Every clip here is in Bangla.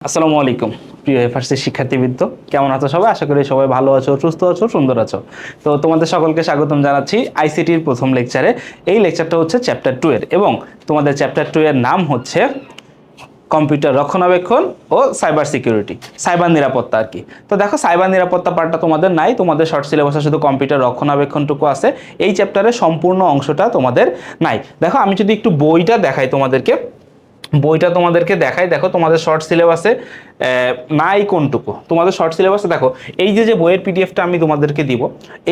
আসসালামু আলাইকুম প্রিয় এফআরসির শিক্ষার্থীবৃন্দ, কেমন আছো সবাই? আশা করি সবাই ভালো আছো, সুস্থ আছো, সুন্দর আছো। তো তোমাদের সকলকে স্বাগতম জানাচ্ছি আইসিটির প্রথম লেকচারে। এই লেকচারটা হচ্ছে চ্যাপ্টার 2 এর, এবং তোমাদের চ্যাপ্টার 2 এর নাম হচ্ছে কম্পিউটার রক্ষণাবেক্ষণ ও সাইবার সিকিউরিটি, সাইবার নিরাপত্তা আর কি। তো দেখো, সাইবার নিরাপত্তা পার্টটা তোমাদের নাই, তোমাদের শর্ট সিলেবাসে শুধু কম্পিউটার রক্ষণাবেক্ষণটুকু আছে। এই চ্যাপ্টারের সম্পূর্ণ অংশটা তোমাদের নাই। দেখো, আমি যদি একটু বইটা দেখাই তোমাদেরকে, দেখাই। দেখো, তোমাদের শর্ট সিলেবাসে নাই কোনটুকু। তোমাদের শর্ট সিলেবাসে দেখো, এই যে বইয়ের পিডিএফটা আমি তোমাদেরকে দিব,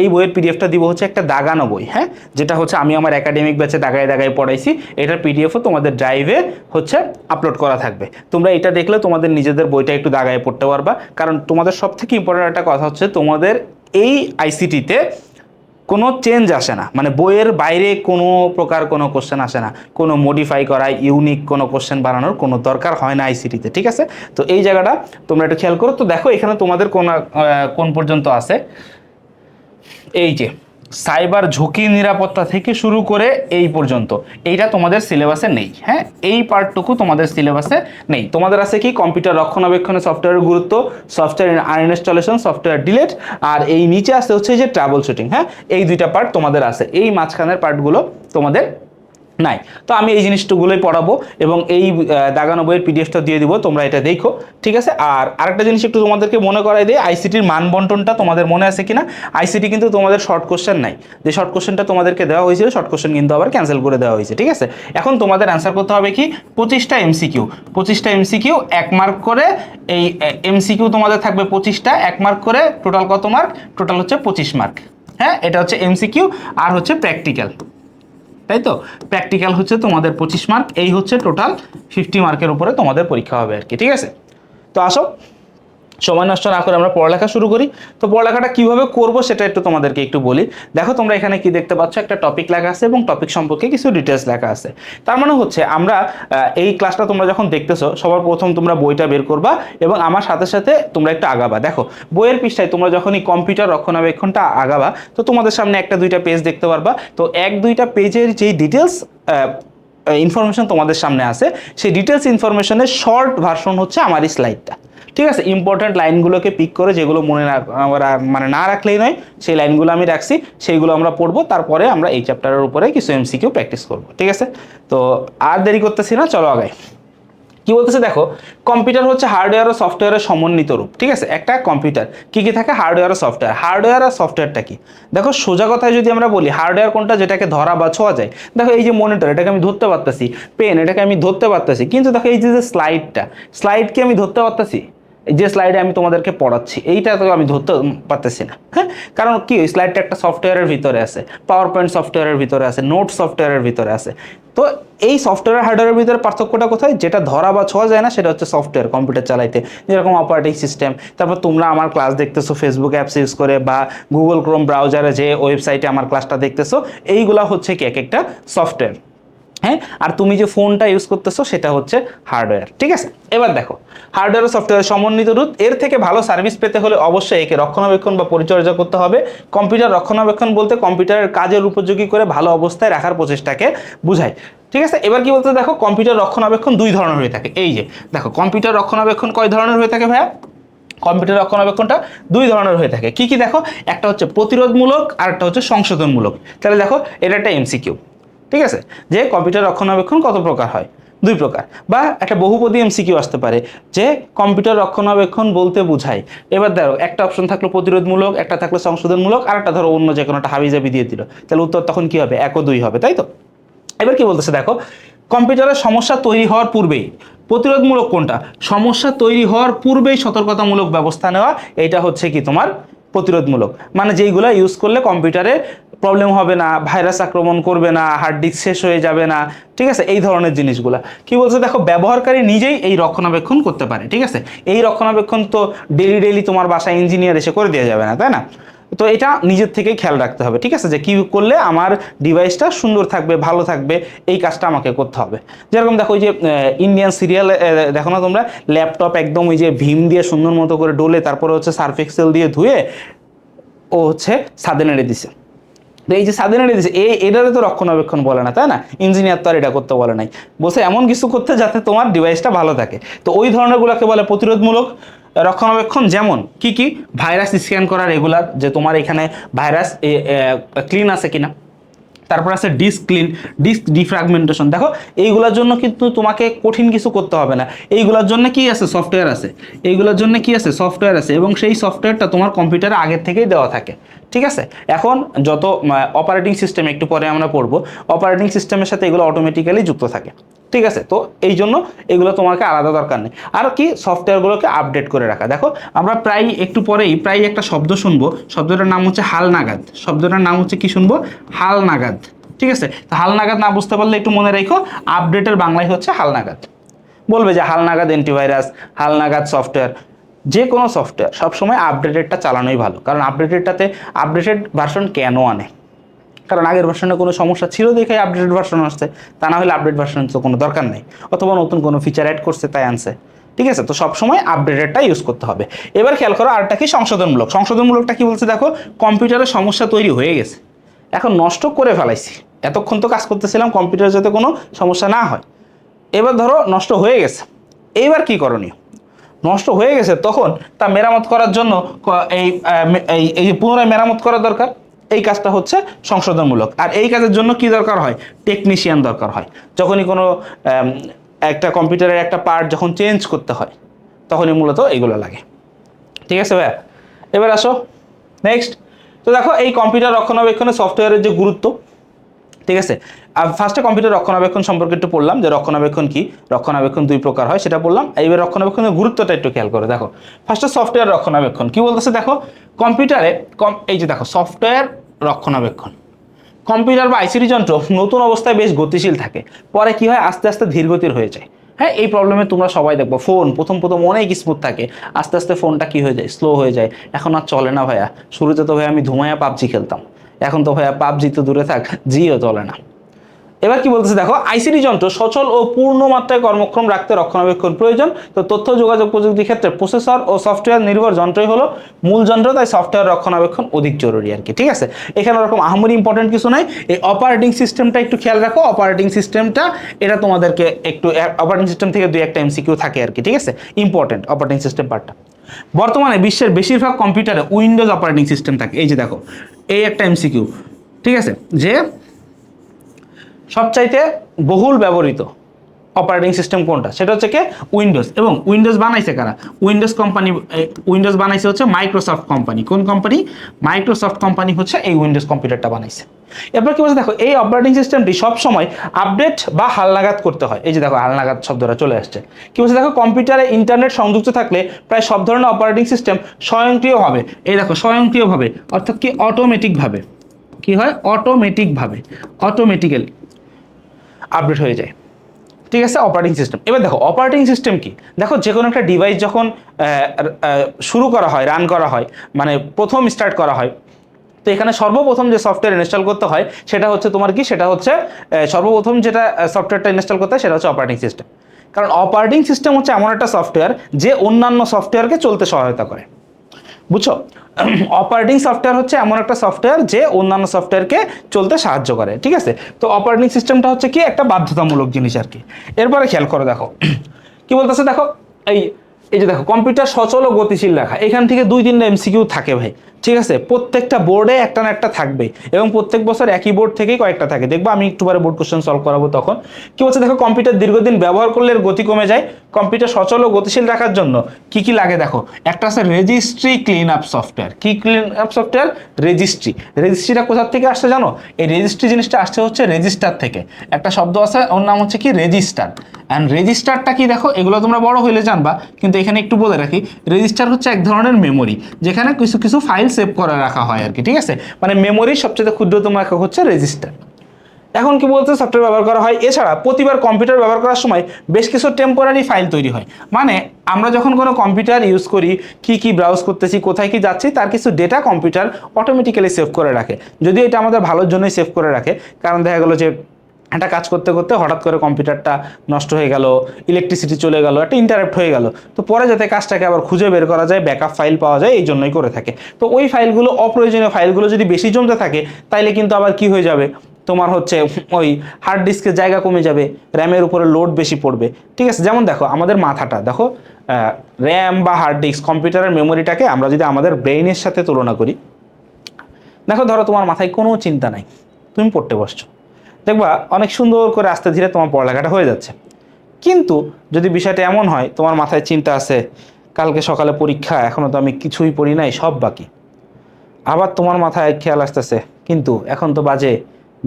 এই বইয়ের পিডিএফটা দিব হচ্ছে একটা দাগানো বই, হ্যাঁ, যেটা হচ্ছে আমি আমার একাডেমিক ব্যাচে দাগায় দাগায় পড়াইছি। এটার পিডিএফও তোমাদের ড্রাইভে হচ্ছে আপলোড করা থাকবে। তোমরা এটা দেখলে তোমাদের নিজেদের বইটা একটু দাগায় পড়তে পারবা। কারণ তোমাদের সব থেকে ইম্পর্টেন্ট একটা কথা হচ্ছে, তোমাদের এই আইসিটিতে কোনো চেঞ্জ আসে না, মানে বইয়ের বাইরে কোনো প্রকার কোনো কোশ্চেন আসে না, কোনো মডিফাই করা ইউনিক কোনো কোশ্চেন বানানোর কোনো দরকার হয় না আইসিটিতে, ঠিক আছে? তো এই জায়গাটা তোমরা একটু খেয়াল করো। তো দেখো, এখানে তোমাদের কোন পর্যন্ত আছে, এই যে সাইবার ঝুঁকি নিরাপত্তা থেকে শুরু করে এই পর্যন্ত, এইটা তোমাদের সিলেবাসে নেই। হ্যাঁ, এই পার্টটুকু তোমাদের সিলেবাসে নেই। তোমাদের আছে কি, কম্পিউটার রক্ষণাবেক্ষণে সফটওয়্যারের গুরুত্ব, সফটওয়্যার আনইনস্টলেশন, সফটওয়্যার ডিলিট, আর এই নিচে আছে হচ্ছে যে ট্রাবল শুটিং। হ্যাঁ, এই দুইটা পার্ট তোমাদের আছে, এই মাঝখানের পার্টগুলো তোমাদের নাই। তো আমি এই জিনিসগুলোই পড়াবো, এবং এই দাগানো বইয়ের পিডিএফটা দিয়ে দিব, তোমরা এটা দেখো, ঠিক আছে? আর আরেকটা জিনিস একটু তোমাদেরকে মনে করাই দিই, আইসিটির মান বন্টনটা তোমাদের মনে আছে কিনা। আইসিটি কিন্তু তোমাদের শর্ট কোশ্চেন নাই, যে শর্ট কোশ্চেনটা তোমাদেরকে দেওয়া হয়েছিল, শর্ট কোশ্চেন কিন্তু আবার ক্যান্সেল করে দেওয়া হয়েছে, ঠিক আছে? এখন তোমাদের অ্যান্সার করতে হবে কি, 25টা এমসিকিউ, 25টা এমসিকিউ 1 মার্ক করে। এই এমসিকিউ তোমাদের থাকবে 25টা, 1 মার্ক করে। টোটাল কত মার্ক? টোটাল হচ্ছে 25 মার্ক। হ্যাঁ, এটা হচ্ছে এমসিকিউ, আর হচ্ছে প্র্যাকটিক্যাল, তাই তো? প্র্যাকটিক্যাল হচ্ছে তোমাদের 25 মার্ক, এই হচ্ছে টোটাল 50 মার্কের উপরে তোমাদের পরীক্ষা হবে আর কি, ঠিক আছে? তো আসো, সময় নষ্ট না করে আমরা পড়ালেখা শুরু করি। তো পড়ালেখাটা কিভাবে করব সেটা একটু তোমাদেরকে একটু বলি। দেখো, তোমরা এখানে কি দেখতে পাচ্ছ, একটা টপিক লেখা আছে এবং টপিক সম্পর্কে কিছু ডিটেলস লেখা আছে। তার মানে হচ্ছে আমরা এই ক্লাসটা তোমরা যখন দেখতেছো, সবার প্রথম তোমরা বইটা বের করবা এবং আমার সাথে সাথে তোমরা একটু আগাবা। দেখো, বইয়ের পৃষ্ঠায় তোমরা যখনই কম্পিউটার রক্ষণাবেক্ষণটা আগাবা, তো তোমাদের সামনে একটা দুইটা পেজ দেখতে পারবা। তো এক দুইটা পেজের যেই ডিটেলস ইনফরমেশন তোমাদের সামনে আছে, সেই ডিটেলস ইনফরমেশনের শর্ট ভার্সন হচ্ছে আমার এই স্লাইডটা, ঠিক আছে? ইম্পর্টেন্ট লাইনগুলোকে পিক করে, যেগুলো মনে মানে না রাখলেই নয়, সেই লাইনগুলো আমি রাখছি, সেইগুলো আমরা পড়বো। তারপরে আমরা এই চ্যাপ্টারের উপরে কিছু এমসিকিউ প্র্যাকটিস করবো, ঠিক আছে? তো আর দেরি করতেছি না, চলো আগে। কি বলতেছে দেখো, কম্পিউটার হচ্ছে হার্ডওয়্যার ও সফটওয়্যারের সমন্বিত রূপ, ঠিক আছে? একটা কম্পিউটার কি কি থাকে, হার্ডওয়্যার ও সফটওয়্যার। হার্ডওয়্যার আর সফটওয়্যারটা কি? দেখো, সোজা কথায় যদি আমরা বলি, হার্ডওয়্যার কোনটা, যেটাকে ধরা বা ছোঁয়া যায়। দেখো, এই যে মনিটর, এটাকে আমি ধরতে পারতেছি, পেন এটাকে আমি ধরতে পারতেছি, কিন্তু দেখো এই যে স্লাইডকে আমি ধরতে পারতেছি, যে স্লাইডে আমি তোমাদেরকে পড়াচ্ছি, এইটা তো আমি ধরতে পারতেছি না। হ্যাঁ, কারণ কি, ওই স্লাইডটা একটা সফটওয়্যারের ভিতরে আছে, পাওয়ার পয়েন্ট সফটওয়্যারের ভিতরে আছে, নোট সফটওয়্যারের ভিতরে আছে। তো এই সফটওয়্যার হার্ডওয়্যারের ভিতরে পার্থক্যটা কোথায়? যেটা ধরা বা ছোঁয়া যায় না, সেটা হচ্ছে সফটওয়্যার কম্পিউটার চালাইতে, যেরকম অপারেটিং সিস্টেম। তারপর তোমরা আমার ক্লাস দেখতেছো ফেসবুক অ্যাপস ইউজ করে, বা গুগল ক্রোম ব্রাউজারে যে ওয়েবসাইটে আমার ক্লাসটা দেখতেছো, এইগুলা হচ্ছে কি এক একটা সফটওয়্যার। হ্যাঁ, আর তুমি যে ফোনটা ইউজ করতেছো সেটা হচ্ছে হার্ডওয়্যার, ঠিক আছে? এবার দেখো, হার্ডওয়্যার ও সফটওয়্যার সমন্বিত রূপ। এর থেকে ভালো সার্ভিস পেতে হলে অবশ্যই একে রক্ষণাবেক্ষণ বা পরিচর্যা করতে হবে। কম্পিউটার রক্ষণাবেক্ষণ বলতে কম্পিউটারের কাজের উপযোগী করে ভালো অবস্থায় রাখার প্রচেষ্টাকে বোঝায়, ঠিক আছে? এবার কি বলতে, দেখো, কম্পিউটার রক্ষণাবেক্ষণ দুই ধরনের হয়ে থাকে। এই যে দেখো, কম্পিউটার রক্ষণাবেক্ষণ কয় ধরনের হয়ে থাকে ভাইয়া? কম্পিউটার রক্ষণাবেক্ষণটা দুই ধরনের হয়ে থাকে। কি কি দেখো, একটা হচ্ছে প্রতিরোধমূলক, আর একটা হচ্ছে সংশোধনমূলক। তাহলে দেখো, এটা একটা এমসিকিউ, ঠিক আছে? যে কম্পিউটার রক্ষণাবেক্ষণ কত প্রকার হয়? দুই প্রকার। বা একটা বহুপদী এমসিকিউ আসতে পারে, যে কম্পিউটার রক্ষণাবেক্ষণ বলতে বোঝায়। এবার দেখো, একটা অপশন থাকলো প্রতিরোধমূলক, একটা থাকলো সংশোধনমূলক, আর একটা ধরো অন্য যে কোনো একটা হাবিজাবি দিয়ে দিল, তাহলে উত্তর তখন কি হবে? 1 ও 2 হবে, তাই তো? এবার কি বলতেছে দেখো, কম্পিউটারের সমস্যা তৈরি হওয়ার পূর্বেই, প্রতিরোধমূলক কোনটা? সমস্যা তৈরি হওয়ার পূর্বেই সতর্কতামূলক ব্যবস্থা নেওয়া, এটা হচ্ছে কি তোমার প্রতিরোধমূলক। মানে যেইগুলো ইউজ করলে কম্পিউটারে প্রবলেম হবে না, ভাইরাস আক্রমণ করবে না, হার্ড ডিস্ক শেষ হয়ে যাবে না, ঠিক আছে? এই ধরনের জিনিসগুলা। কি বলছে দেখো, ব্যবহারকারী নিজেই এই রক্ষণাবেক্ষণ করতে পারে, ঠিক আছে? এই রক্ষণাবেক্ষণ তো ডেইলি তোমার বাসায় ইঞ্জিনিয়ার এসে করে দেওয়া যাবে না, তাই না? তো এটা নিজের থেকেই খেয়াল রাখতে হবে, ঠিক আছে? যে কি করলে আমার ডিভাইসটা সুন্দর থাকবে, ভালো থাকবে, এই কাজটা আমাকে করতে হবে। যেরকম দেখো, ওই যে ইন্ডিয়ান সিরিয়াল দেখো না তোমরা, ল্যাপটপ একদম ওই যে ভীম দিয়ে সুন্দর মতো করে ডলে, তারপরে হচ্ছে সার্ফ এক্সেল দিয়ে ধুয়ে ও হচ্ছে ছাদে নেড়ে দিছে, তো এই যে স্বাধীনতা দিয়েছে এটারে তো রক্ষণাবেক্ষণ বলে না, তাই না? ইঞ্জিনিয়ার তো আর এটা করতে বলে নাই, বসে এমন কিছু করতে যাতে তোমার ডিভাইসটা ভালো থাকে। তো ওই ধরনের গুলোকে বলে প্রতিরোধমূলক রক্ষণাবেক্ষণ। যেমন কি কি? ভাইরাস স্ক্যান করা রেগুলার, যে তোমার এখানে ভাইরাস ক্লিন আছে কিনা। তারপর আছে ডিস্ক ডিফ্র্যাগমেন্টেশন। দেখো এইগুলোর জন্য কিন্তু তোমাকে কঠিন কিছু করতে হবে না, এইগুলোর জন্য কি আছে? সফটওয়্যার আছে। এইগুলোর জন্য কি আছে? সফটওয়্যার আছে, এবং সেই সফটওয়্যারটা তোমার কম্পিউটারে আগের থেকেই দেওয়া থাকে। ঠিক আছে, এখন যত অপারেটিং সিস্টেম একটু পরে আমরা পড়বো, অপারেটিং সিস্টেমের সাথে এগুলো অটোমেটিক্যালি যুক্ত থাকে। ঠিক আছে, তো এই জন্য এগুলো তোমাকে আলাদা দরকার নেই। আর কি? সফটওয়্যারগুলোকে আপডেট করে রাখা। দেখো আমরা প্রায় একটু পরেই প্রায় একটা শব্দ শুনবো, শব্দটার নাম হচ্ছে হালনাগাদ। শব্দটার নাম হচ্ছে কি শুনবো? হালনাগাদ। ঠিক আছে, তো হালনাগাদ না বুঝতে পারলে একটু মনে রেখো, আপডেটের বাংলায় হচ্ছে হালনাগাদ। বলবে যে হালনাগাদ অ্যান্টিভাইরাস, হালনাগাদ সফটওয়্যার। যে কোনো সফটওয়্যার সবসময় আপডেটেডটা চালানোই ভালো, কারণ আপডেটেড ভার্সন কেন আনে? কারণ আগের ভার্সনে কোনো সমস্যা ছিল দেখে আপডেটেড ভার্সন আসছে, তা না হলে আপডেট ভার্সন তো কোনো দরকার নেই, অথবা নতুন কোনো ফিচার অ্যাড করছে তাই আনছে। ঠিক আছে, তো সবসময় আপডেটেডটা ইউজ করতে হবে। এবার খেয়াল করো আরটা কি? সংশোধনমূলক। সংশোধনমূলকটা কি বলছে? দেখো কম্পিউটারে সমস্যা তৈরি হয়ে গেছে, এখন নষ্ট করে ফেলাইছি, এতক্ষণ তো কাজ করতেছিলাম কম্পিউটার যাতে কোনো সমস্যা না হয়। এবার ধরো নষ্ট হয়ে গেছে, এইবার কি করণীয়? নষ্ট হয়ে গেছে তখন তা মেরামত করার জন্য এই যে পুনরায় মেরামত করা দরকার। এই কাজটা হচ্ছে সংশোধনমূলক। আর এই কাজের জন্য কি দরকার হয়? টেকনিশিয়ান দরকার হয়। যখনই কোনো একটা কম্পিউটারের একটা পার্ট যখন চেঞ্জ করতে হয়, তখনই মূলত এইগুলো লাগে। ঠিক আছে ভাইয়া, এবার আসো নেক্সট। তো দেখো এই কম্পিউটার রক্ষণাবেক্ষণে সফটওয়্যারের যে গুরুত্ব, ঠিক আছে, ফার্স্টে কম্পিউটার রক্ষণাবেক্ষণ সম্পর্কে একটু পড়লাম, যে রক্ষণাবেক্ষণ কি, রক্ষণাবেক্ষণ দুই প্রকার হয় সেটা বললাম। এইবার রক্ষণাবেক্ষণের গুরুত্বটা একটু খেয়াল করে দেখো। ফার্স্টে সফটওয়্যার রক্ষণাবেক্ষণ কি বলতেছে দেখো, কম্পিউটারে এই যে দেখো সফটওয়্যার রক্ষণাবেক্ষণ, কম্পিউটার বা আইসিটি যন্ত্র নতুন অবস্থায় বেশ গতিশীল থাকে, পরে কি হয়? আস্তে আস্তে ধীরগতির হয়ে যায়। হ্যাঁ, এই প্রবলেমে তোমরা সবাই দেখবো, ফোন প্রথম প্রথম অনেক স্মুথ থাকে, আস্তে আস্তে ফোনটা কি হয়ে যায়? স্লো হয়ে যায়। এখন আর চলে না ভাইয়া। শুরুতে তো ভাইয়া আমি ধুমায়া পাবজি খেলতাম, এখন তো ভাইয়া পাবজি তো দূরে থাক, জিও চলে না। এবার কি বলতেছে দেখো, আইসিটি যন্ত্র সচল ও পূর্ণ মাত্রায় কর্মক্ষম রাখতে রক্ষণাবেক্ষণ প্রয়োজন। তো তথ্য যোগাযোগ প্রযুক্তির ক্ষেত্রে প্রসেসর ও সফটওয়্যার নির্ভর যন্ত্রই হলো মূল যন্ত্র, তাই সফটওয়্যার রক্ষণাবেক্ষণ অধিক জরুরি আর কি। ঠিক আছে, এখানে ওরকম আহামরি ইম্পর্টেন্ট কিছু নাই। এই অপারেটিং সিস্টেমটা একটু খেয়াল রাখো। অপারেটিং সিস্টেমটা এটা তোমাদেরকে একটু, অপারেটিং সিস্টেম থেকে দুই একটা এমসিকিউ থাকে আর কি। ঠিক আছে, ইম্পর্টেন্ট অপারেটিং সিস্টেম পার্টটা। বর্তমানে বিশ্বের বেশিরভাগ কম্পিউটারে উইন্ডোজ অপারেটিং সিস্টেম থাকে। এই যে দেখো, এই একটা এমসিকিউ। ঠিক আছে, যে সবচাইতে বহুল ব্যবহৃত অপারেটিং সিস্টেম কোনটা? সেটা হচ্ছে কি? উইন্ডোজ। এবং উইন্ডোজ বানাইছে কারা? উইন্ডোজ বানাইছে হচ্ছে মাইক্রোসফট কোম্পানি। কোন কোম্পানি? মাইক্রোসফট কোম্পানি হচ্ছে এই উইন্ডোজ কম্পিউটারটা বানাইছে। এরপর কি বলছে দেখো, এই অপারেটিং সিস্টেমটি সবসময় আপডেট বা হালনাগাদ করতে হয়। এই যে দেখো হালনাগাদ শব্দটা চলে আসছে। কি বলছে দেখো, কম্পিউটারে ইন্টারনেট সংযুক্ত থাকলে প্রায় সব ধরনের অপারেটিং সিস্টেম স্বয়ংক্রিয়ভাবে, এই দেখো স্বয়ংক্রিয়ভাবে অর্থাৎ কি অটোমেটিকভাবে, কি হয়? অটোমেটিক্যালি আপডেট হয়ে যায়। ঠিক আছে, অপারেটিং সিস্টেম। এবার দেখো অপারেটিং সিস্টেম কি, দেখো যে কোনো একটা ডিভাইস যখন শুরু করা হয়, রান করা হয়, মানে প্রথম স্টার্ট করা হয়, তো এখানে সর্বপ্রথম যে সফটওয়্যার ইনস্টল করতে হয় সেটা হচ্ছে তোমার কি? সেটা হচ্ছে সর্বপ্রথম যেটা সফটওয়্যারটা ইনস্টল করতে হয় সেটা হচ্ছে অপারেটিং সিস্টেম। কারণ অপারেটিং সিস্টেম হচ্ছে এমন একটা সফটওয়্যার যে অন্যান্য সফটওয়্যারকে চলতে সহায়তা করে। বুঝছো? অপারেটিং সফটওয়্যার হচ্ছে এমন একটা সফটওয়্যার যে অন্যান্য সফটওয়্যারকে চলতে সাহায্য করে। ঠিক আছে, তো অপারেটিং সিস্টেমটা হচ্ছে কি? একটা বাধ্যতামূলক জিনিস আর কি। এরপরে খেয়াল করো দেখো কি বলতেছে দেখো, এই এই যে দেখো কম্পিউটার সচল ও গতিশীল রাখা, এখান থেকে 2-3টা এমসিকিউ থাকে ভাই। ঠিক আছে, প্রত্যেকটা বোর্ডে একটা না একটা থাকবে, এবং প্রত্যেক বছর একই বোর্ড থেকেই কয়েকটা থাকে। দেখবো আমি একটু পরে বোর্ড কোশ্চেন সলভ করাবো তখন। কি বলছে দেখো, কম্পিউটার দীর্ঘদিন ব্যবহার করলে এর গতি কমে যায়। কম্পিউটার সচল ও গতিশীল রাখার জন্য কি কি লাগে দেখো, একটা আছে রেজিস্ট্রি ক্লিন আপ সফটওয়্যার। কি ক্লিন আপ সফটওয়্যার? রেজিস্ট্রিটা কোথা থেকে আসছে জানো? এই রেজিস্ট্রি জিনিসটা আসছে হচ্ছে রেজিস্টার থেকে। একটা শব্দ আছে, ওর নাম হচ্ছে কি? রেজিস্টার। অ্যান্ড রেজিস্টারটা কি দেখো, এগুলো তোমরা বড় হইলে জানবা, কিন্তু এখানে একটু বলে রাখি, রেজিস্টার হচ্ছে এক ধরনের মেমোরি, যেখানে কিছু কিছু ফাইল সেভ করে রাখা হয় আর কি। ঠিক আছে, মানে মেমোরির সবচেয়ে ক্ষুদ্রতম একক হচ্ছে রেজিস্টার। এখন কি বলতে, সফটওয়্যার ব্যবহার করা হয়। এছাড়া প্রতিবার কম্পিউটার ব্যবহার করার সময় বেশ কিছু টেম্পোরারি ফাইল তৈরি হয়। মানে আমরা যখন কোনো কম্পিউটার ইউজ করি, কি ব্রাউজ করতেছি, কোথায় কি যাচ্ছি, তার কিছু ডেটা কম্পিউটার অটোমেটিক্যালি সেভ করে রাখে। যদিও এটা আমাদের ভালোর জন্যই সেভ করে রাখে, কারণ দেখা গেলো যে একটা কাজ করতে করতে হঠাৎ করে কম্পিউটারটা নষ্ট হয়ে গেল, ইলেকট্রিসিটি চলে গেল, একটা ইন্টারাপ্ট হয়ে গেল, তো পরে যাতে কাজটাকে আবার খুঁজে বের করা যায়, ব্যাকআপ ফাইল পাওয়া যায়, এই জন্যই করে থাকে। তো ওই ফাইলগুলো, অপ্রয়োজনীয় ফাইলগুলো যদি বেশি জমতে থাকে তাইলে কিন্তু আবার কি হয়ে যাবে, তোমার হচ্ছে ওই হার্ড ডিস্কের জায়গা কমে যাবে, র্যামের উপরে লোড বেশি পড়বে। ঠিক আছে, যেমন দেখো আমাদের মাথাটা দেখো, র্যাম বা হার্ড ডিস্ক, কম্পিউটারের মেমোরিটাকে আমরা যদি আমাদের ব্রেইনের সাথে তুলনা করি, দেখো ধরো তোমার মাথায় কোনো চিন্তা নাই, তুমি পড়তে বসছো, দেখবা অনেক সুন্দর করে আস্তে ধীরে তোমার পড়ালেখাটা হয়ে যাচ্ছে। কিন্তু যদি বিষয়টা এমন হয় তোমার মাথায় চিন্তা আছে, কালকে সকালে পরীক্ষা, এখনো তো আমি কিছুই পড়ি নাই, সব বাকি। আবার তোমার মাথায় খেয়াল আসতেছে, কিন্তু এখন তো বাজে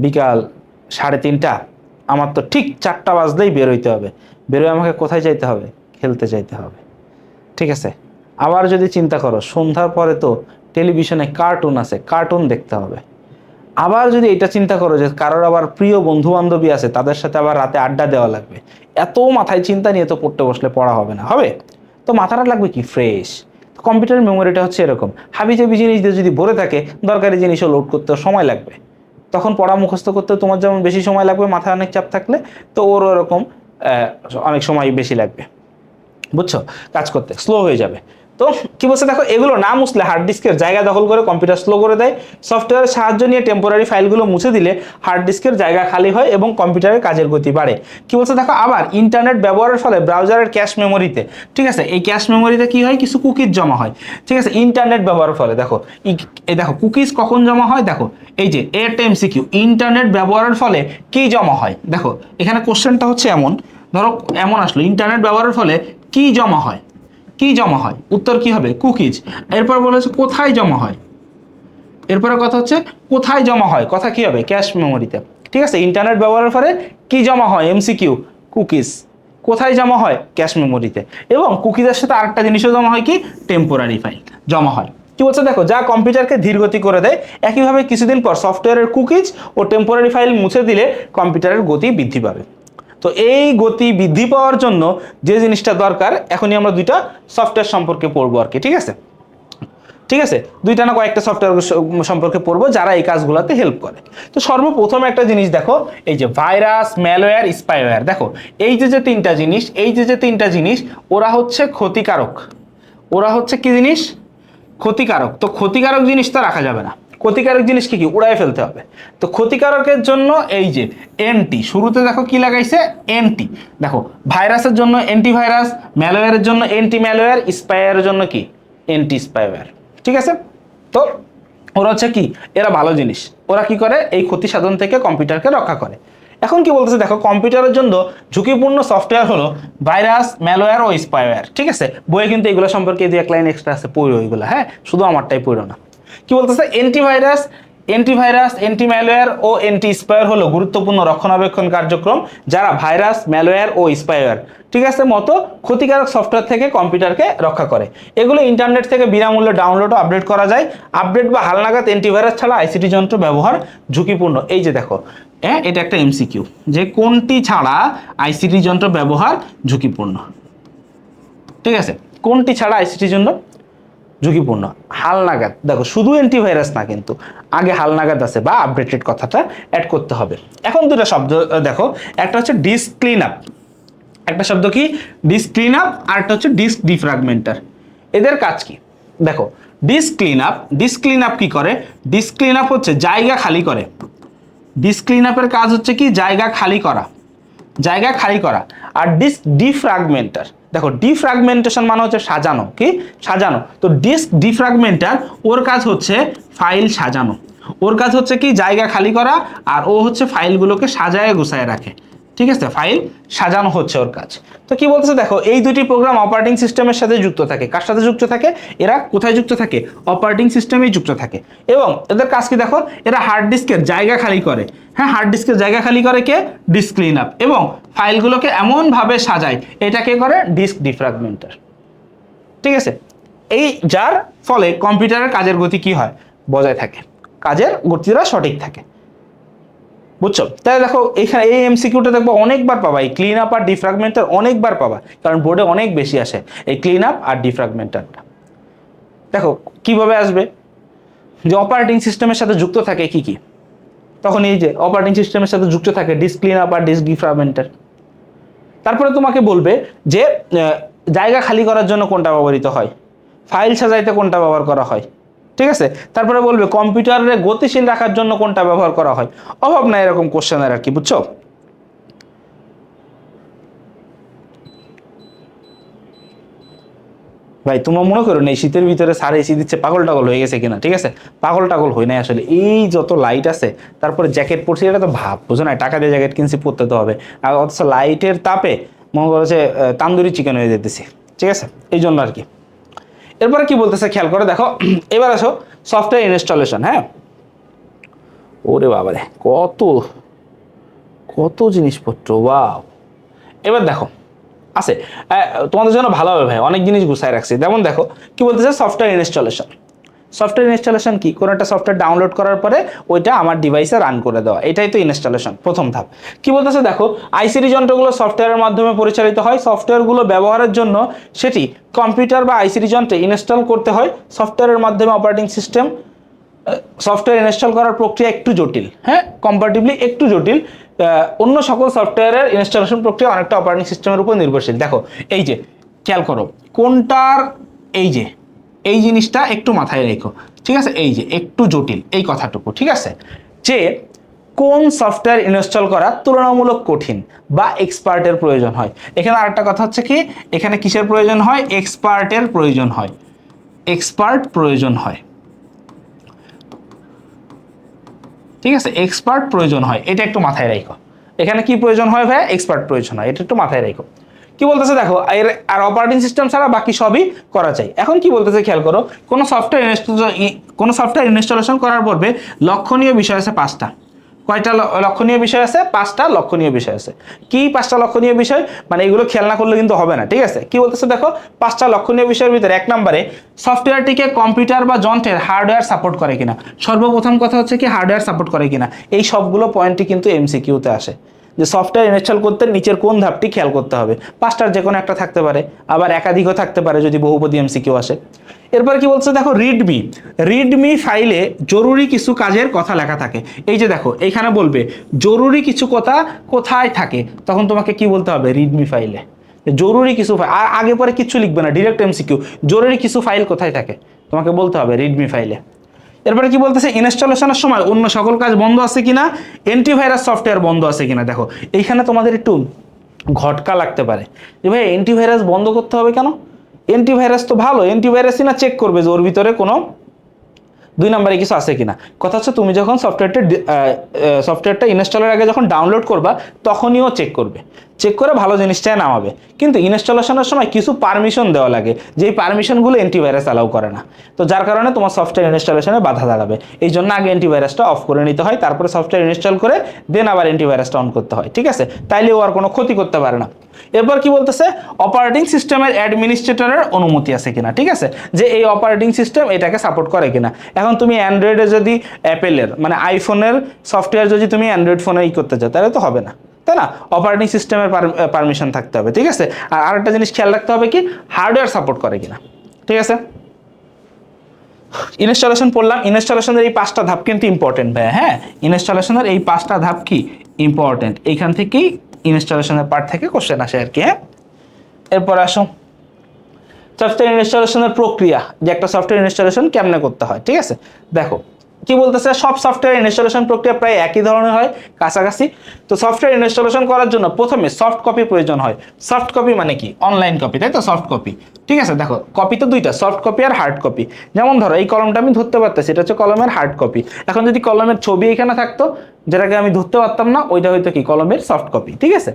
বিকাল 3:30, আমার তো ঠিক 4টা বাজলেই বের হইতে হবে, বেরোয় আমাকে কোথায় যাইতে হবে, খেলতে যাইতে হবে। ঠিক আছে, আবার যদি চিন্তা করো সন্ধ্যার পরে তো টেলিভিশনে কার্টুন আছে, কার্টুন দেখতে হবে। আবার যদি এটা চিন্তা করো যে কারোর আবার প্রিয় বন্ধু বান্ধবী আছে, তাদের সাথে আবার রাতে আড্ডা দেওয়া লাগবে, এত মাথায় চিন্তা নিয়ে তো পড়তে বসলে পড়া হবে না, হবে? তো মাথাটা লাগবে কি ফ্রেশ। কম্পিউটার মেমোরিটা হচ্ছে এরকম, হাবিজাবি জিনিস দিয়ে যদি ভরে থাকে, দরকারি জিনিসও লোড করতে সময় লাগবে, তখন পড়া মুখস্থ করতে তোমার যেমন বেশি সময় লাগবে মাথায় অনেক চাপ থাকলে, তো ওরও এরকম অনেক সময় বেশি লাগবে, বুঝছো, কাজ করতে স্লো হয়ে যাবে। তো কি বলছে দেখো, এগুলো না মুছলে হার্ড ডিস্কের জায়গা দখল করে কম্পিউটার স্লো করে দেয়। সফটওয়্যারের সাহায্য নিয়ে টেম্পোরারি ফাইলগুলো মুছে দিলে হার্ড ডিস্কের জায়গা খালি হয় এবং কম্পিউটারের কাজের গতি বাড়ে। কি বলছে দেখো, আবার ইন্টারনেট ব্যবহারের ফলে ব্রাউজারের ক্যাশ মেমোরিতে, ঠিক আছে, এই ক্যাশ মেমোরিতে কি হয়, কিছু কুকিজ জমা হয়। ঠিক আছে, ইন্টারনেট ব্যবহারের ফলে দেখো, এই দেখো কুকিজ কখন জমা হয়, দেখো এই যে একটা এমসিকিউ, ইন্টারনেট ব্যবহারের ফলে কি জমা হয়। দেখো এখানে কোশ্চেনটা হচ্ছে এমন, ধরো এমন আসলো, ইন্টারনেট ব্যবহারের ফলে কি জমা হয়, কি জমা হয়, উত্তর কি হবে, কুকিজ। এরপর বলেছে কোথায় জমা হয়, এরপরে কথা হচ্ছে কোথায় জমা হয়, কথা কি হবে, ক্যাশ মেমোরিতে। ঠিক আছে, ইন্টারনেট ব্যবহারের ফলে কি জমা হয়, এমসিকিউ, কুকিজ। কোথায় জমা হয়, ক্যাশ মেমোরিতে। এবং কুকিজের সাথে আরেকটা জিনিসও জমা হয়, কি, টেম্পোরারি ফাইল জমা হয়। কি বলছে দেখো, যা কম্পিউটারকে ধীরগতি করে দেয়। একইভাবে কিছুদিন পর সফটওয়্যারের কুকিজ ও টেম্পোরারি ফাইল মুছে দিলে কম্পিউটারের গতি বৃদ্ধি পাবে। তো এই গতি বৃদ্ধি পাওয়ার জন্য যে জিনিসটা দরকার, এখনই আমরা দুইটা সফটওয়্যার সম্পর্কে পড়বো আর কি। ঠিক আছে, ঠিক আছে, দুইটা না কয়েকটা সফটওয়্যার সম্পর্কে পড়বো যারা এই কাজগুলোতে হেল্প করে। তো সর্বপ্রথম একটা জিনিস দেখো, এই যে ভাইরাস, ম্যালওয়্যার, স্পাইওয়্যার, দেখো এই যে তিনটা জিনিস, এই যে তিনটা জিনিস, ওরা হচ্ছে ক্ষতিকারক। ওরা হচ্ছে কি জিনিস, ক্ষতিকারক। তো ক্ষতিকারক জিনিস তো রাখা যাবে না, ক্ষতিকারক জিনিস কি কি উড়াই ফেলতে হবে। তো ক্ষতিকারকের জন্য এই যে এনটি, শুরুতে দেখো কি লাগাইছে, এনটি। দেখো ভাইরাসের জন্য অ্যান্টিভাইরাস, ম্যালওয়্যারের জন্য অ্যান্টি ম্যালওয়্যার, স্পাইওয়্যারের জন্য কি, অ্যান্টি স্পাইওয়্যার। ঠিক আছে, তো ওরা হচ্ছে কি, এরা ভালো জিনিস, ওরা কি করে, এই ক্ষতি সাধন থেকে কম্পিউটারকে রক্ষা করে। এখন কি বলতেছে দেখো, কম্পিউটারের জন্য ঝুঁকিপূর্ণ সফটওয়্যার হলো ভাইরাস, ম্যালওয়্যার ও স্পাইওয়্যার। ঠিক আছে, বইয়ে কিন্তু এগুলো সম্পর্কে যে এক লাইন এক্সট্রা আছে, পড়ো এগুলো, হ্যাঁ, শুধু আমারটাই পড়ো না। কি বলতেছে, অ্যান্টিভাইরাস, অ্যান্টি ম্যালওয়্যার ও অ্যান্টি স্পাইওয়্যার হলো গুরুত্বপূর্ণ রক্ষণাবেক্ষণ কার্যক্রম যারা ভাইরাস, ম্যালওয়্যার ও স্পাইওয়্যার, ঠিক আছে, মতো ক্ষতিকারক সফটওয়্যার থেকে কম্পিউটারকে রক্ষা করে। এগুলো ইন্টারনেট থেকে বিনামূল্যে ডাউনলোড ও আপডেট করা যায়। আপডেট বা হালনাগাদ অ্যান্টিভাইরাস ছাড়া আইসিটি যন্ত্র ব্যবহার ঝুঁকিপূর্ণ। এই যে দেখো, হ্যাঁ, এটা একটা এমসিকিউ, যে কোনটি ছাড়া আইসিটি যন্ত্র ব্যবহার ঝুঁকিপূর্ণ। ঠিক আছে, কোনটি ছাড়া আইসিটি জন্য ঝুঁকিপূর্ণ, হালনাগাদ। দেখো শুধু অ্যান্টিভাইরাস না, কিন্তু আগে হালনাগাদ আছে বা আপডেটেড কথাটা অ্যাড করতে হবে। এখন দুটো শব্দ দেখো, একটা হচ্ছে ডিস্ক ক্লিন আপ, একটা শব্দ কি, ডিস্ক ক্লিন আপ, আর একটা হচ্ছে ডিস্ক ডিফ্র্যাগমেন্টার। এদের কাজ কি দেখো, ডিস্ক ক্লিন আপ কি করে, ডিস্ক ক্লিন আপ হচ্ছে জায়গা খালি করে। ডিস্ক ক্লিন আপের কাজ হচ্ছে কি, জায়গা খালি করা, জায়গা খালি করা। আর ডিস্ক ডিফ্র্যাগমেন্টার, দেখো ডিফ্র্যাগমেন্টেশন মানে হচ্ছে সাজানো, কি, সাজানো। তো ডিস্ক ডিফ্র্যাগমেন্টার, ওর কাজ হচ্ছে ফাইল সাজানো, ওর কাজ হচ্ছে কি, জায়গা খালি করা, আর ও হচ্ছে ফাইলগুলোকে সাজায় গুছায় রাখে। ঠিক আছে, ফাইল সাজানো হচ্ছে ওর কাজ। তো কি বলতেছে দেখো, এই দুটি প্রোগ্রাম অপারেটিং সিস্টেমের সাথে যুক্ত থাকে। কার সাথে যুক্ত থাকে, এরা কোথায় যুক্ত থাকে, অপারেটিং সিস্টেমেই যুক্ত থাকে। এবং এদের কাজ কি দেখো, এরা হার্ড ডিস্কের জায়গা খালি করে। হ্যাঁ, হার্ড ডিস্কের জায়গা খালি করে কে, ডিস্ক ক্লিন আপ, এবং ফাইলগুলোকে এমনভাবে সাজায়, এটা কে করে, ডিস্ক ডিফ্র্যাগমেন্টার। ঠিক আছে, এই যার ফলে কম্পিউটারের কাজের গতি কি হয়, বজায় থাকে, কাজের গতিটা সঠিক থাকে। বুঝছো, তাহলে দেখো এখানে এই এমসিকিউটা দেখবো অনেকবার পাবা, এই ক্লিন আপ আর ডিফ্র্যাগমেন্টার অনেকবার পাবা, কারণ বোর্ডে অনেক বেশি আসে এই ক্লিন আপ আর ডিফ্র্যাগমেন্টারটা। দেখো কিভাবে আসবে, যে অপারেটিং সিস্টেমের সাথে যুক্ত থাকে কি কি, তখন এই যে অপারেটিং সিস্টেমের সাথে যুক্ত থাকে ডিস্ক ক্লিন আপ আর ডিস্ক ডিফ্রাগমেন্টার। তারপরে তোমাকে বলবে যে জায়গা খালি করার জন্য কোনটা ব্যবহৃত হয়, ফাইল সাজাইতে কোনটা ব্যবহার করা হয়, ঠিক আছে। তারপরে বলবে কম্পিউটারে গতিশীল রাখার জন্য কোনটা ব্যবহার করা হয়। অভাব নাই এরকম কোশ্চেনের আর কি, বুঝছো। ভাই তোমরা মনে করো না এই শীতের ভিতরে স্যার এসি দিচ্ছে পাগল টাগল হয়ে গেছে কিনা, ঠিক আছে। পাগল টাগল হয় নাই আসলে, এই যত লাইট আছে, তারপরে জ্যাকেট পরছি, এটা তো ভাব বুঝো না, টাকা দিয়ে জ্যাকেট কিনছি পরতে তো হবে, আর অথচ লাইটের তাপে মনে করো যে তান্দুরি চিকেন হয়ে যেতেছি, ঠিক আছে, এই জন্য আর কি। এরপরে কি বলতেছে খেয়াল করে দেখো, এবার আসো সফটওয়্যার ইনস্টলেশন। হ্যাঁ, ওরে বাবারে কত কত জিনিসপত্র, ওয়াও। এবার দেখো আছে তোমাদের জন্য ভালো হবে ভাই, অনেক জিনিস গুছায় রাখছি। যেমন দেখো কি বলতেছে সফটওয়্যার ইনস্টলেশন। সফটওয়্যার ইনস্টলেশন কি, কোনো একটা সফটওয়্যার ডাউনলোড করার পরে ওইটা আমার ডিভাইসে রান করে দেওয়া, এটাই তো ইনস্টলেশন, প্রথম ধাপ। কি বলতেছে দেখো, আইসিটি যন্ত্রগুলো সফটওয়্যারের মাধ্যমে পরিচালিত হয়। সফটওয়্যারগুলো ব্যবহারের জন্য সেটি কম্পিউটার বা আইসিটি যন্ত্রে ইনস্টল করতে হয় সফটওয়্যারের মাধ্যমে। অপারেটিং সিস্টেম সফটওয়্যার ইনস্টল করার প্রক্রিয়া একটু জটিল, হ্যাঁ কম্পারেটিভলি একটু জটিল। অন্য সকল সফটওয়্যারের ইনস্টলেশন প্রক্রিয়া অনেকটা অপারেটিং সিস্টেমের উপর নির্ভরশীল। দেখো এই যে খেয়াল করো কোনটার, এই যে এই জিনিসটা একটু মাথায় রেখো, ঠিক আছে, এই যে একটু জটিল এই কথাটুকু, ঠিক আছে, যে কোন সফটওয়্যার ইনস্টল করা তুলনামূলক কঠিন বা এক্সপার্টের প্রয়োজন হয়। এখানে আরেকটা কথা হচ্ছে কি, এখানে কিসের প্রয়োজন হয়, এক্সপার্টের প্রয়োজন হয়, এক্সপার্ট প্রয়োজন হয়, ঠিক আছে, এক্সপার্ট প্রয়োজন হয়, এটা একটু মাথায় রাখো। এখানে কি প্রয়োজন হয় ভাই, এক্সপার্ট প্রয়োজন হয়, এটা একটু মাথায় রাখো। কি বলতেছে দেখো, এর আর অপারেটিং সিস্টেম ছাড়া বাকি সবই করা যায়। এখন কি বলতেছে খেয়াল করো, কোনো সফটওয়্যার ইনস্টলেশন করার পূর্বে লক্ষণীয় বিষয় আছে 5টা। কয়টা লক্ষণীয় বিষয় আছে, 5টা লক্ষণীয় বিষয় আছে। কি 5টা লক্ষণীয় বিষয়, মানে এগুলো খেয়াল না করলে কিন্তু হবে না, ঠিক আছে। কি বলতেছে দেখো, 5টা লক্ষণীয় বিষয়ের ভিতরে 1 নম্বরে সফটওয়্যারটিকে কম্পিউটার বা যন্ত্রের হার্ডওয়্যার সাপোর্ট করে কিনা। সর্বপ্রথম কথা হচ্ছে কি হার্ডওয়্যার সাপোর্ট করে কিনা, এই সবগুলো পয়েন্টই কিন্তু এমসিকিউতে আসে, যে সফটওয়্যার ইনস্টল করতে নিচের কোন ধাপটি খেয়াল করতে হবে। 5টার যে কোনো একটা থাকতে পারে, আবার একাধিকও থাকতে পারে যদি বহুপদী এমসিকিউ আসে। এরপর কি বলছে দেখো, রিডমি ফাইলে জরুরি কিছু কাজের কথা লেখা থাকে। এই যে দেখো এখানে বলবে জরুরি কিছু কথা কোথায় থাকে, তখন তোমাকে কি বলতে হবে, রিডমি ফাইলে। জরুরি কিছু ফাইল, আর আগে পরে কিছু লিখবে না, ডিরেক্ট এমসিকিউ, জরুরি কিছু ফাইল কোথায় থাকে তোমাকে বলতে হবে রিডমি ফাইলে। এরপরে কি বলতেছে, ইনস্টলেশনের সময় অন্য সকল কাজ বন্ধ আছে কিনা, অ্যান্টিভাইরাস সফটওয়্যার বন্ধ আছে কিনা। দেখো এইখানে তোমাদের একটু ঘটকা লাগতে পারে যে ভাই অ্যান্টিভাইরাস বন্ধ করতে হবে কেন, অ্যান্টিভাইরাস তো ভালো, অ্যান্টিভাইরাসই না চেক করবে যে ওর ভিতরে কোনো 2 নম্বরে কিছু আছে কিনা। কথা হচ্ছে তুমি যখন সফটওয়্যারটা ইনস্টলের আগে যখন ডাউনলোড করবা তখনই ও চেক করবে, চেক করে ভালো জিনিসটাই নামাবে। কিন্তু ইনস্টলেশনের সময় কিছু পারমিশন দেওয়া লাগে, যেই পারমিশনগুলো অ্যান্টিভাইরাস অ্যালাউ করে না। তো যার কারণে তোমার সফটওয়্যার ইনস্টলেশনে বাধা দাঁড়াবে। এই জন্য আগে অ্যান্টিভাইরাসটা অফ করে নিতে হয়, তারপরে সফটওয়্যার ইনস্টল করে দেন আবার অ্যান্টিভাইরাসটা অন করতে হয়, ঠিক আছে, তাইলে ও আর কোনো ক্ষতি করতে পারে না। এরপর কি বলতেছে, অপারেটিং সিস্টেমের অ্যাডমিনিস্ট্রেটরের অনুমতি আছে কিনা, ঠিক আছে, যে এই অপারেটিং সিস্টেম এটাকে সাপোর্ট করে কিনা। এখন তুমি অ্যান্ড্রয়েডে যদি অ্যাপেলের মানে আইফোনের সফটওয়্যার যদি তুমি অ্যান্ড্রয়েড ফোনে করতে চাও তাহলে তো হবে না, তাই না, অপারেটিং সিস্টেমের পারমিশন থাকতে হবে, ঠিক আছে। আর আরেকটা জিনিস খেয়াল রাখতে হবে কি, হার্ডওয়্যার সাপোর্ট করে কিনা, ঠিক আছে। ইনস্টলেশন পড়লাম, ইনস্টলেশনের এই 5টা ধাপ কিন্তু ইম্পর্টেন্ট ভাই, হ্যাঁ ইনস্টলেশনের এই 5টা ধাপ কি ইম্পর্টেন্ট, এইখান থেকেই ইনস্টলেশনের পার্ট থেকে কোশ্চেন আসে আর কি, হ্যাঁ। এরপর আসো সফটওয়্যার ইনস্টলেশনের প্রক্রিয়া, যে একটা সফটওয়্যার ইনস্টলেশন কেমনে করতে হয়, ঠিক আছে। দেখো কি বলতেছে, সব সফটওয়্যার ইনস্টলেশন প্রক্রিয়া প্রায় একই ধরনের হয়, কাছাকাছি। তো সফটওয়্যার ইনস্টলেশন করার জন্য প্রথমে সফট কপি প্রয়োজন হয়। সফট কপি মানে কি, অনলাইন কপি, তাই তো, সফট কপি, ঠিক আছে। দেখো কপি তো 2টা, সফট কপি আর হার্ড কপি। যেমন ধরো এই কলমটা আমি ধরতে পারতেছি, এটা হচ্ছে কলমের হার্ড কপি। এখন যদি কলমের ছবি এখানে থাকতো যেটাকে আমি ধরতে পারতাম না, ওইটা হয়তো কি কলমের সফট কপি, ঠিক আছে।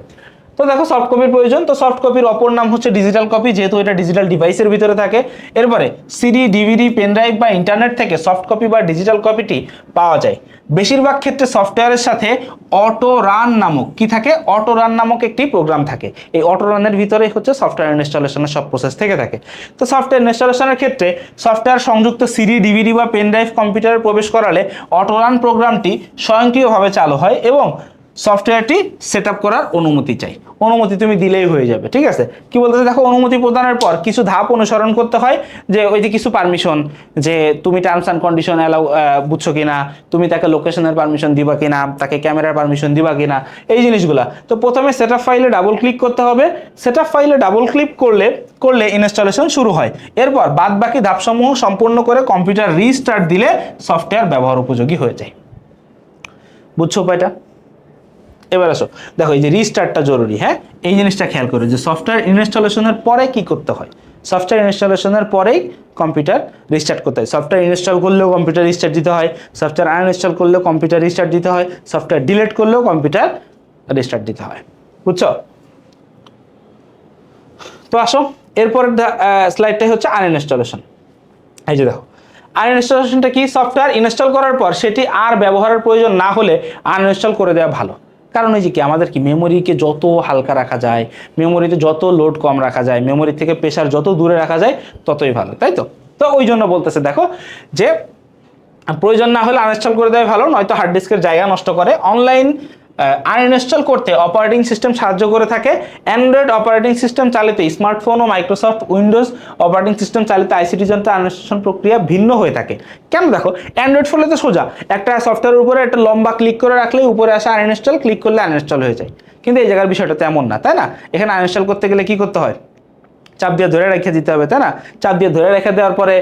তো দেখো সফট কপির প্রয়োজন, তো সফট কপির অপর নাম হচ্ছে ডিজিটাল কপি, যেহেতু এটা ডিজিটাল ডিভাইসের ভিতরে থাকে। এরপরে সিডি, ডিভিডি, পেনড্রাইভ বা ইন্টারনেট থেকে সফট কপি বা ডিজিটাল কপিটি পাওয়া যায়। বেশিরভাগ ক্ষেত্রে সফটওয়্যারের সাথে অটো রান নামক কি থাকে, অটো রান নামক একটি প্রোগ্রাম থাকে। এই অটো রানের ভিতরেই হচ্ছে সফটওয়্যার ইনস্টলেশনের সব প্রসেস থেকে থাকে। তো সফটওয়্যার ইনস্টলেশনের ক্ষেত্রে সফটওয়্যার সংযুক্ত সিডি, ডিভিডি বা পেনড্রাইভ কম্পিউটারে প্রবেশ করালে অটো রান প্রোগ্রামটি স্বয়ংক্রিয়ভাবে চালু হয় এবং সফটওয়্যারটি সেট আপ করার অনুমতি চাই, অনুমতি তুমি দিলেই হয়ে যাবে। ঠিক আছে, কি বলতেছে দেখো, অনুমতি প্রদানের পর কিছু ধাপ অনুসরণ করতে হয়, যে ওই যে কিছু পারমিশন, যে তুমি টার্মস অ্যান্ড কন্ডিশন অ্যালাউ বুঝছো কিনা, তুমি তাকে লোকেশনের পারমিশন দিবা কিনা, তাকে ক্যামেরার পারমিশন দিবা কিনা, এই জিনিসগুলা। তো প্রথমে সেটআপ ফাইলে ডাবল ক্লিক করতে হবে, সেটআপ ফাইলে ডাবল ক্লিক করলে ইনস্টলেশন শুরু হয়। এরপর বাদ বাকি ধাপসমূহ সম্পূর্ণ করে কম্পিউটার রিস্টার্ট দিলে সফটওয়্যার ব্যবহার উপযোগী হয়ে যায়। বুঝছো উপায়টা? এবার আসো দেখো, এই যে রিস্টার্টটা জরুরি। হ্যাঁ, এই জিনিসটা খেয়াল করো যে সফটওয়্যার ইনস্টলেশনের পরে কি করতে হয়। সফটওয়্যার ইনস্টলেশনের পরেই কম্পিউটার রিস্টার্ট করতে হয়। সফটওয়্যার ইনস্টল করলেও কম্পিউটার রিস্টার্ট দিতে হয়, সফটওয়্যার আনইনস্টল করলেও কম্পিউটার রিস্টার্ট দিতে হয়, সফটওয়্যার ডিলিট করলেও কম্পিউটার রিস্টার্ট দিতে হয়। বুঝছো? তো আসো, এরপরের স্লাইডটাই হচ্ছে আনইনস্টলেশন। এই যে দেখো, আনইনস্টলেশনটা কি? সফটওয়্যার ইনস্টল করার পর সেটি আর ব্যবহারের প্রয়োজন না হলে আনইনস্টল করে দেওয়া ভালো। কারণ এই যে কি, আমাদের কি মেমোরিকে যত হালকা রাখা যায়, মেমোরিতে যত লোড কম রাখা যায়, মেমোরি থেকে প্রেসার যত দূরে রাখা যায় ততই ভালো, তাই তো? তো ওই জন্য বলতেছে দেখো যে প্রয়োজন না হলে আনইনস্টল করে দেওয়া ভালো, নয়তো হার্ড ডিস্কের জায়গা নষ্ট করে। অনলাইন আনইনস্টল করতে অপারেটিং সিস্টেম সাহায্য করে থাকে। অ্যান্ড্রয়েড অপারেটিং সিস্টেম চালিত স্মার্টফোন ও মাইক্রোসফট উইন্ডোজ অপারেটিং সিস্টেম চালিত আইসিটি যন্ত্রে আনইনস্টলেশন প্রক্রিয়া ভিন্ন হয়ে থাকে। কেন? দেখো, অ্যান্ড্রয়েড ফোনে তো সোজা একটা সফটওয়্যারের উপরে একটা লম্বা ক্লিক করে রাখলেই উপরে আসে আনইনস্টল, ক্লিক করলে আনইনস্টল হয়ে যায়। কিন্তু এই জায়গার বিষয়টা তেমন না, তাই না? এখানে আনইনস্টল করতে গেলে কি করতে হয়? চাপ দিয়ে ধরে রেখে দিতে হবে, তাই না? চাপ দিয়ে ধরে রেখে দেওয়ার পরে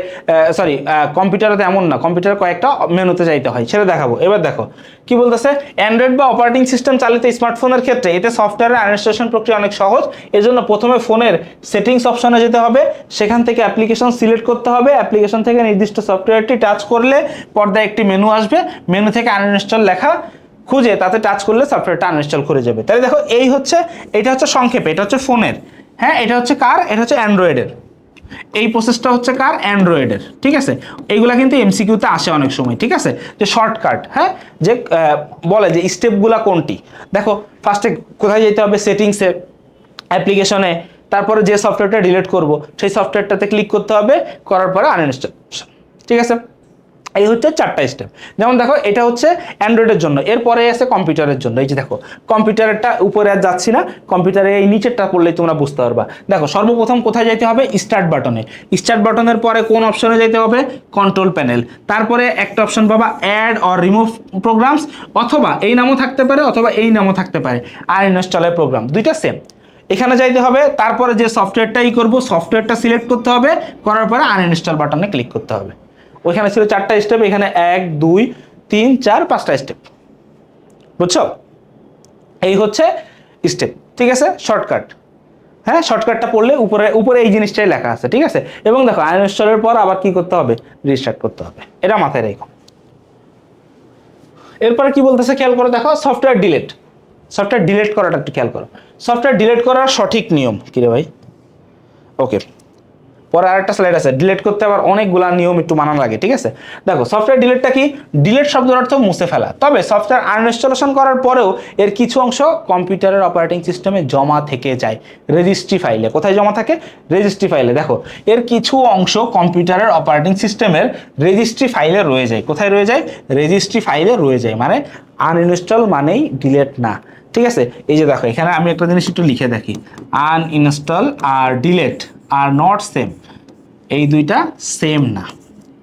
কম্পিউটারে তো এমন না, কম্পিউটার কয়েকটা মেনুতে যাইতে হয়, সেটা দেখাবো। এবার দেখো কি বলতেছে, অ্যান্ড্রয়েড বা অপারেটিং সিস্টেম চালিত স্মার্টফোনের ক্ষেত্রে এতে সফটওয়্যারের আনইনস্টলেশন প্রক্রিয়া অনেক সহজ। এজন্য প্রথমে ফোনের সেটিংস অপশনে যেতে হবে, সেখান থেকে অ্যাপ্লিকেশন সিলেক্ট করতে হবে। অ্যাপ্লিকেশন থেকে নির্দিষ্ট সফটওয়্যারটি টাচ করলে পর্দায় একটি মেনু আসবে, মেনু থেকে আনইনস্টল লেখা খুঁজে তাতে টাচ করলে সফটওয়্যারটা আনইনস্টল করে যাবে। তাহলে দেখো, এটা হচ্ছে সংক্ষেপে, এটা হচ্ছে ফোনের। হ্যাঁ, এটা হচ্ছে কার? এটা হচ্ছে অ্যান্ড্রয়েডের। এই প্রসেসটা হচ্ছে কার? অ্যান্ড্রয়েডের। ঠিক আছে, এইগুলা কিন্তু এমসিকিউতে আসে অনেক সময়। ঠিক আছে, যে শর্টকাট, হ্যাঁ, যে বলে যে স্টেপগুলা কোনটি। দেখো, ফার্স্টে কোথায় যেতে হবে? সেটিংসে, অ্যাপ্লিকেশনে, তারপরে যে সফটওয়্যারটা ডিলিট করব সেই সফটওয়্যারটাতে ক্লিক করতে হবে, করার পরে আনইনস্টলেশন। ঠিক আছে, এই হচ্ছে 4টা স্টেপ। যেমন দেখো, এটা হচ্ছে অ্যান্ড্রয়েডের জন্য, এরপরে আছে কম্পিউটারের জন্য। এই যে দেখো, কম্পিউটারেরটা উপরে আর যাচ্ছি না, কম্পিউটারে এই নিচেরটা পড়লেই তোমরা বুঝতে পারবা। দেখো, সর্বপ্রথম কোথায় যেতে হবে? স্টার্ট বাটনে। স্টার্ট বাটনের পরে কোন অপশনে যেতে হবে? Control panel. তারপরে একটা অপশন পাবা অ্যাড অর রিমুভ প্রোগ্রামস, অথবা এই নামও থাকতে পারে অথবা এই নামও থাকতে পারে, আনইনস্টলের প্রোগ্রাম, দুইটা সেম। এখানে যাইতে হবে, তারপরে যে সফটওয়্যারটাই করব সফটওয়্যারটা সিলেক্ট করতে হবে, করার পরে আনইনস্টল বাটনে ক্লিক করতে হবে। ওইখানে ছিল 4টা স্টেপ, এখানে 1 2 3 4 5টা স্টেপ। বুঝছো? এই হচ্ছে স্টেপ। ঠিক আছে, শর্টকাট। হ্যাঁ, শর্টকাটটা পড়লে উপরে এই জিনিসটাই লেখা আছে। ঠিক আছে, এবং দেখো আনইনস্টলের পর আবার কি করতে হবে? রিস্টার্ট করতে হবে। এটা মাথায় রেখো। এরপরে কি বলতেছে খেয়াল করো, দেখো সফটওয়্যার ডিলিট। সফটওয়্যার ডিলিট করাটা একটু খেয়াল করো। সফটওয়্যার ডিলিট করার সঠিক নিয়ম কি রে ভাই? ওকে, পরে আরেকটা স্লাইড আছে, ডিলিট করতে আবার অনেকগুলা নিয়ম একটু মানা লাগে। ঠিক আছে, দেখো সফটওয়্যার ডিলিটটা কি? ডিলিট শব্দের অর্থ মুছে ফেলা। তবে সফটওয়্যার আনইনস্টলেশন করার পরেও এর কিছু অংশ কম্পিউটারের অপারেটিং সিস্টেমে জমা থেকে যায় রেজিস্ট্রি ফাইলে। কোথায় জমা থাকে? রেজিস্ট্রি ফাইলে। দেখো, এর কিছু অংশ কম্পিউটারের অপারেটিং সিস্টেমের রেজিস্ট্রি ফাইলে রয়ে যায়। কোথায় রয়ে যায়? রেজিস্ট্রি ফাইলে রয়ে যায়। মানে আনইনস্টল মানেই ডিলিট না। ঠিক আছে, এই যে দেখো, এখানে আমি একটা জিনিস একটু লিখে দেখি, আনইনস্টল আর ডিলিট আর নট সেম, এই দুইটা সেম না।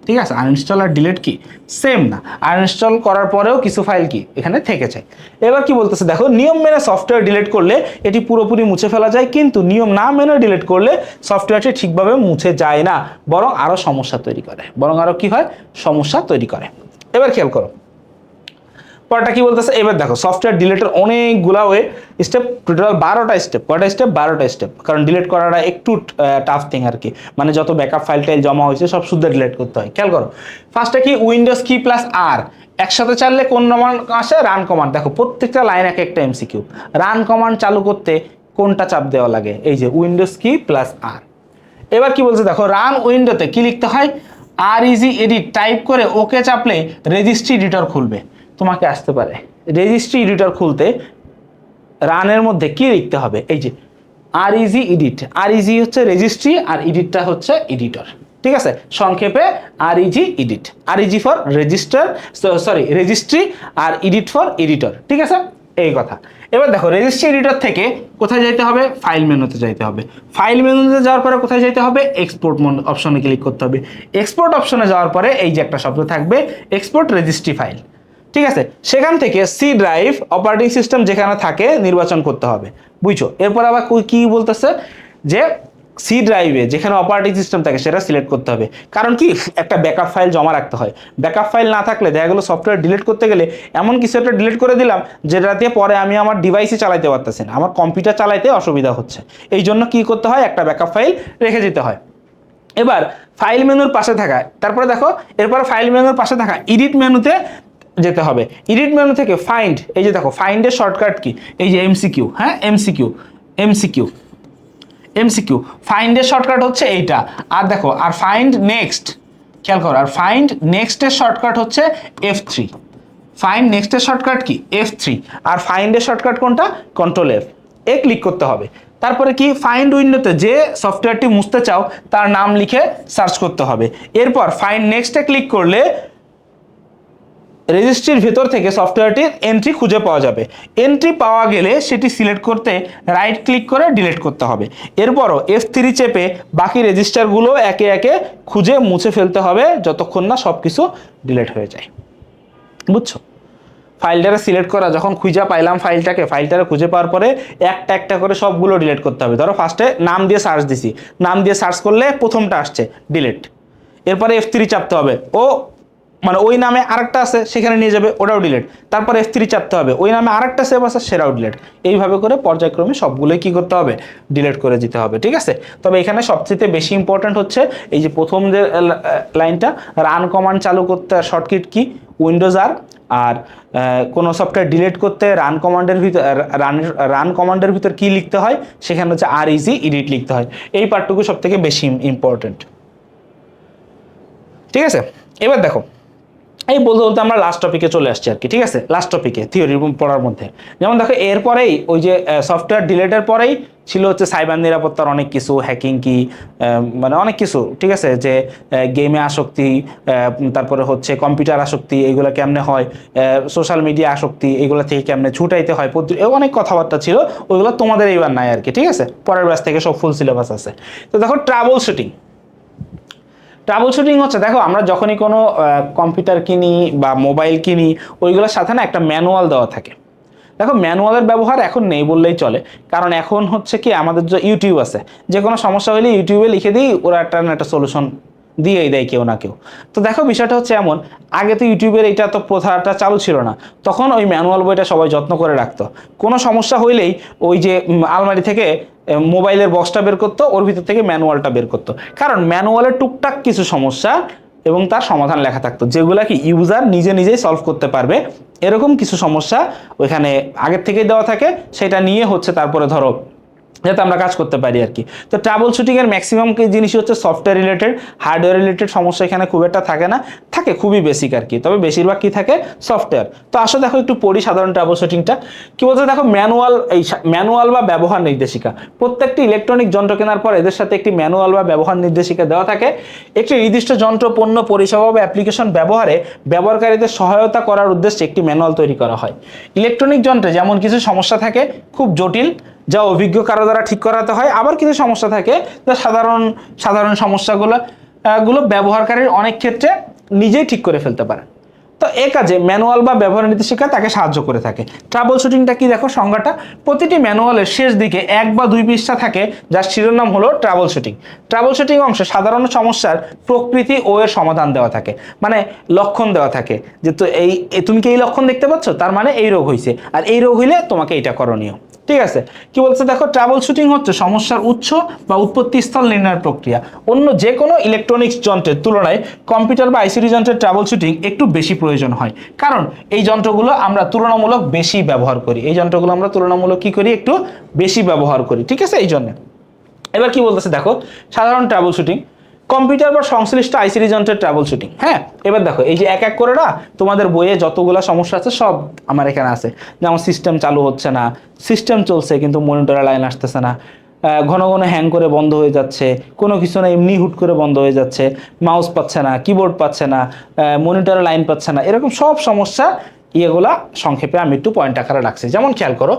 ঠিক আছে, আনইনস্টল আর ডিলিট কি সেম না। আনইনস্টল করার পরেও কিছু ফাইল কি এখানে থেকে যায়। এবার কি বলতেছে দেখো, নিয়ম মেনে সফটওয়্যার ডিলিট করলে এটি পুরোপুরি মুছে ফেলা যায়, কিন্তু নিয়ম না মেনে ডিলিট করলে সফটওয়্যারটি ঠিকভাবে মুছে যায় না, বরং আরো সমস্যা তৈরি করে। সমস্যা তৈরি করে। এবার খেয়াল করো পরটা কি বলতেছে। এবার দেখো, সফটওয়্যার ডিলিটের অনেকগুলা স্টেপ, টোটাল 12টা স্টেপ। কয়টা স্টেপ? 12টা স্টেপ। কারণ ডিলিট করাটা একটু টাফ থিং আর কি, মানে যত ব্যাকআপ ফাইল টাইল জমা হয়েছে সব শুদ্ধ ডিলিট করতে হয়। খেয়াল করো, ফার্স্টে কি? উইন্ডোজ কি প্লাস আর একসাথে চাললে কোন কমান্ড আসে? Run command. দেখো, প্রত্যেকটা লাইন এক একটা এমসিকিউ। রান কমান্ড চালু করতে কোনটা চাপ দেওয়া লাগে? এই যে উইন্ডোজ কি প্লাস আর। এবার কি বলছে দেখো, রান উইন্ডোতে কি লিখতে হয়? আর ইজি এডিট টাইপ করে ওকে চাপলে রেজিস্ট্রি এডিটর খুলবে। তোমাকে আসতে পারে রেজিস্ট্রি এডিটর খুলতে রানের মধ্যে কি লিখতে হবে? এই যে R E G edit. R E G হচ্ছে রেজিস্ট্রি আর এডিটটা হচ্ছে এডিটর। ঠিক আছে, সংক্ষেপে R E G edit. R E G for register, registry, আর এডিট ফর এডিটর। ঠিক আছে, এই কথা। এবার দেখো রেজিস্ট্রি এডিটর থেকে কোথায় যেতে হবে, ফাইল মেনুতে যেতে হবে। ফাইল মেনুতে যাওয়ার পরে কোথায় যেতে হবে, এক্সপোর্ট অপশনে ক্লিক করতে হবে। এক্সপোর্ট অপশনে যাওয়ার পরে এই যে একটা শব্দ থাকবে এক্সপোর্ট রেজিস্ট্রি ফাইল, ঠিক আছে, সেখান থেকে সি ড্রাইভ অপারেটিং সিস্টেম যেখানে থাকে নির্বাচন করতে হবে, বুঝছো। এরপর আবার কি বলতেছে যে সি ড্রাইভে যেখানে অপারেটিং সিস্টেম থাকে সেটা সিলেক্ট করতে হবে। কারণ কি, একটা ব্যাকআপ ফাইল জমা রাখতে হয়। ব্যাকআপ ফাইল না থাকলে দেখা গেলো সফটওয়্যার ডিলিট করতে গেলে এমন কিছু একটা ডিলিট করে দিলাম যেটা দিয়ে পরে আমি আমার ডিভাইসে চালাতে পারতেছি না, আমার কম্পিউটার চালাইতে অসুবিধা হচ্ছে। এই জন্য কি করতে হয়, একটা ব্যাকআপ ফাইল রেখে দিতে হয়। এবার ফাইল মেনুর পাশে থাকা, তারপরে দেখো এরপরে ফাইল মেনুর পাশে থাকা এডিট মেনুতে যেতে হবে। এডিট মেনু থেকে ফাইন্ড, এই যে দেখো ফাইন্ডের শর্টকাট কি, এই যে এমসিকিউ, হ্যাঁ এমসিকিউ ফাইন্ডের শর্টকাট হচ্ছে এইটা। আর দেখো আর ফাইন্ড নেক্সট, খেয়াল করো, আর ফাইন্ড নেক্সটের শর্টকাট হচ্ছে F3। Find নেক্সটের shortcut key, F3। আর ফাইন্ডের শর্টকাট কোনটা, কন্ট্রোল F। ক্লিক করতে হবে। তারপরে কি, ফাইন্ড উইন্ডোতে যে সফটওয়্যারটি মুছতে চাও তার নাম লিখে সার্চ করতে হবে। এরপর ফাইন্ড নেক্সটে ক্লিক করলে রেজিস্ট্রির ভেতর থেকে সফটওয়্যারটির এন্ট্রি খুঁজে পাওয়া যাবে। এন্ট্রি পাওয়া গেলে সেটি সিলেক্ট করতে রাইট ক্লিক করে ডিলিট করতে হবে। এরপরও F3 চেপে বাকি রেজিস্টারগুলো একে একে খুঁজে মুছে ফেলতে হবে যতক্ষণ না সব কিছু ডিলিট হয়ে যায়, বুঝছো। ফাইলটারে সিলেক্ট করা, যখন খুঁজে পাইলাম ফাইলটারে খুঁজে পাওয়ার পরে একটা একটা করে সবগুলো ডিলিট করতে হবে। ধরো ফার্স্টে নাম দিয়ে সার্চ দিছি, নাম দিয়ে সার্চ করলে প্রথমটা আসছে ডিলিট। এরপরে F3 চাপতে হবে, মানে ওই নামে আরেকটা আছে সেখানে নিয়ে যাবে, ওটাও ডিলিট। তারপর F3 চাপতে হবে, ওই নামে আরেকটা সেভ আছে সেটাও ডিলিট। এইভাবে করে পর্যায়ক্রমে সবগুলোই কি করতে হবে, ডিলিট করে দিতে হবে, ঠিক আছে। তবে এখানে সবচেয়ে বেশি ইম্পর্টেন্ট হচ্ছে এই যে প্রথম যে লাইনটা, রান কমান্ড চালু করতে শর্টকাট কি উইন্ডোজ আর কোনো সফটওয়্যার ডিলিট করতে রান কমান্ডের ভিতর কি লিখতে হয়, সেখানে হচ্ছে REG এডিট লিখতে হয়। এই পার্টটুকু সব থেকে বেশি ইম্পর্টেন্ট, ঠিক আছে। এবার দেখো এই বলতে বলতে আমরা লাস্ট টপিকে চলে আসছি আর কি, ঠিক আছে। লাস্ট টপিকে থিওরি পড়ার মধ্যে যেমন দেখো এরপরেই ওই যে সফটওয়্যার ডিলিটের পরেই ছিল হচ্ছে সাইবার নিরাপত্তার অনেক কিছু, হ্যাকিং কি, মানে অনেক কিছু, ঠিক আছে, যে গেমে আসক্তি, তারপরে হচ্ছে কম্পিউটার আসক্তি, এগুলো কেমনে হয়, সোশ্যাল মিডিয়া আসক্তি, এগুলো থেকে কেমনে ছুটাইতে হয়, অনেক কথাবার্তা ছিল। ওইগুলো তোমাদের এইবার নাই আর কি, ঠিক আছে। পরের ব্যাচ থেকে সব ফুল সিলেবাস আছে। তো দেখো ট্রাবল শুটিং হচ্ছে, দেখো আমরা যখনই কোনো কম্পিউটার কিনি বা মোবাইল কিনি ওইগুলোর সাথে না একটা ম্যানুয়াল দেওয়া থাকে। দেখো ম্যানুয়ালের ব্যবহার এখন নেই বললেই চলে, কারণ এখন হচ্ছে কি আমাদের যে ইউটিউব আছে, যে কোনো সমস্যা হলে ইউটিউবে লিখে দিই, ওরা একটা সলিউশন দিয়েই দেয় কেউ না কেউ। তো দেখো বিষয়টা হচ্ছে এমন, আগে তো ইউটিউবের এইটা তো প্রথাটা চালু ছিল না, তখন ওই ম্যানুয়াল বইটা সবাই যত্ন করে রাখতো। কোনো সমস্যা হইলেই ওই যে আলমারি থেকে মোবাইলের বক্সটা বের করতো, ওর ভিতর থেকে ম্যানুয়ালটা বের করতো, কারণ ম্যানুয়ালের টুকটাক কিছু সমস্যা এবং তার সমাধান লেখা থাকতো, যেগুলা কি ইউজার নিজেই সলভ করতে পারবে। এরকম কিছু সমস্যা ওইখানে আগের থেকেই দেওয়া থাকে, সেটা নিয়ে হচ্ছে তারপরে ধরো যাতে আমরা কাজ করতে পারি আর কি। তো ট্রাবল শুটিং এর ম্যাক্সিমাম জিনিসই হচ্ছে সফটওয়্যার রিলেটেড, হার্ডওয়্যার রিলেটেড সমস্যা এখানে খুব একটা থাকে না, থাকে খুবই বেসিক আর কি। তবে বেশিরভাগ কি থাকে, সফটওয়্যার। তো আসলে দেখো একটু পড়ি সাধারণ ট্রাবল শুটিংটা কি বলছে। দেখো ম্যানুয়াল বা ব্যবহার নির্দেশিকা, প্রত্যেকটি ইলেকট্রনিক যন্ত্র কেনার পর এদের সাথে একটি ম্যানুয়াল বা ব্যবহার নির্দেশিকা দেওয়া থাকে। একটি নির্দিষ্ট যন্ত্র, পণ্য, পরিষেবা বা অ্যাপ্লিকেশন ব্যবহারে ব্যবহারকারীদের সহায়তা করার উদ্দেশ্যে একটি ম্যানুয়াল তৈরি করা হয়। ইলেকট্রনিক যন্ত্রে যেমন কিছু সমস্যা থাকে খুব জটিল, যা অভিজ্ঞ কারো দ্বারা ঠিক করাতে হয়, আবার কিছু সমস্যা থাকে যা সাধারণ সমস্যাগুলো ব্যবহারকারীর অনেক ক্ষেত্রে নিজেই ঠিক করে ফেলতে পারে। তো এ কাজে ম্যানুয়াল বা ব্যবহার নির্দেশিকা তাকে সাহায্য করে থাকে। ট্রাবল শুটিংটা কি দেখো সংজ্ঞাটা, প্রতিটি ম্যানুয়ালের শেষ দিকে 1 বা 2 পৃষ্ঠা থাকে যার শিরোনাম হলো ট্রাবল শুটিং। ট্রাবল শুটিং অংশে সাধারণ সমস্যার প্রকৃতি ও এর সমাধান দেওয়া থাকে, মানে লক্ষণ দেওয়া থাকে যে তো তুমি কি এই লক্ষণ দেখতে পাচ্ছ, তার মানে এই রোগ হয়েছে, আর এই রোগ হইলে তোমাকে এটা করণীয়, ঠিক আছে। কি বলছে দেখো, ট্রাবল শুটিং হচ্ছে সমস্যার উৎস বা উৎপত্তি স্থল নির্ণয়ের প্রক্রিয়া। অন্য যে কোনো ইলেকট্রনিক্স যন্ত্রের তুলনায় কম্পিউটার বা আইসিটি যন্ত্রের ট্রাবল শুটিং একটু বেশি প্রয়োজন হয়, কারণ এই যন্ত্রগুলো আমরা তুলনামূলক বেশি ব্যবহার করি, একটু বেশি ব্যবহার করি, ঠিক আছে, এই জন্য। এবার কি বলতেছে দেখো, সাধারণ ট্রাবল শুটিং, কম্পিউটার বা সংশ্লিষ্ট আইসিটি যন্ত্রের ট্রাবল শুটিং। হ্যাঁ, এবার দেখো এই যে এক এক করে না তোমাদের বইয়ে যতগুলা সমস্যা আছে সব আমার এখানে আছে। যেমন সিস্টেম চালু হচ্ছে না, সিস্টেম চলছে কিন্তু মনিটরে লাইন আসতেছে না, ঘন ঘন হ্যাং করে বন্ধ হয়ে যাচ্ছে, কোনো কিছু না এমনি হুট করে বন্ধ হয়ে যাচ্ছে, মাউস পাচ্ছে না, কিবোর্ড পাচ্ছে না, মনিটরে লাইন পাচ্ছে না, এরকম সব সমস্যা এগুলা সংক্ষেপে আমি একটু পয়েন্ট আকারে রাখছি। যেমন খেয়াল করো,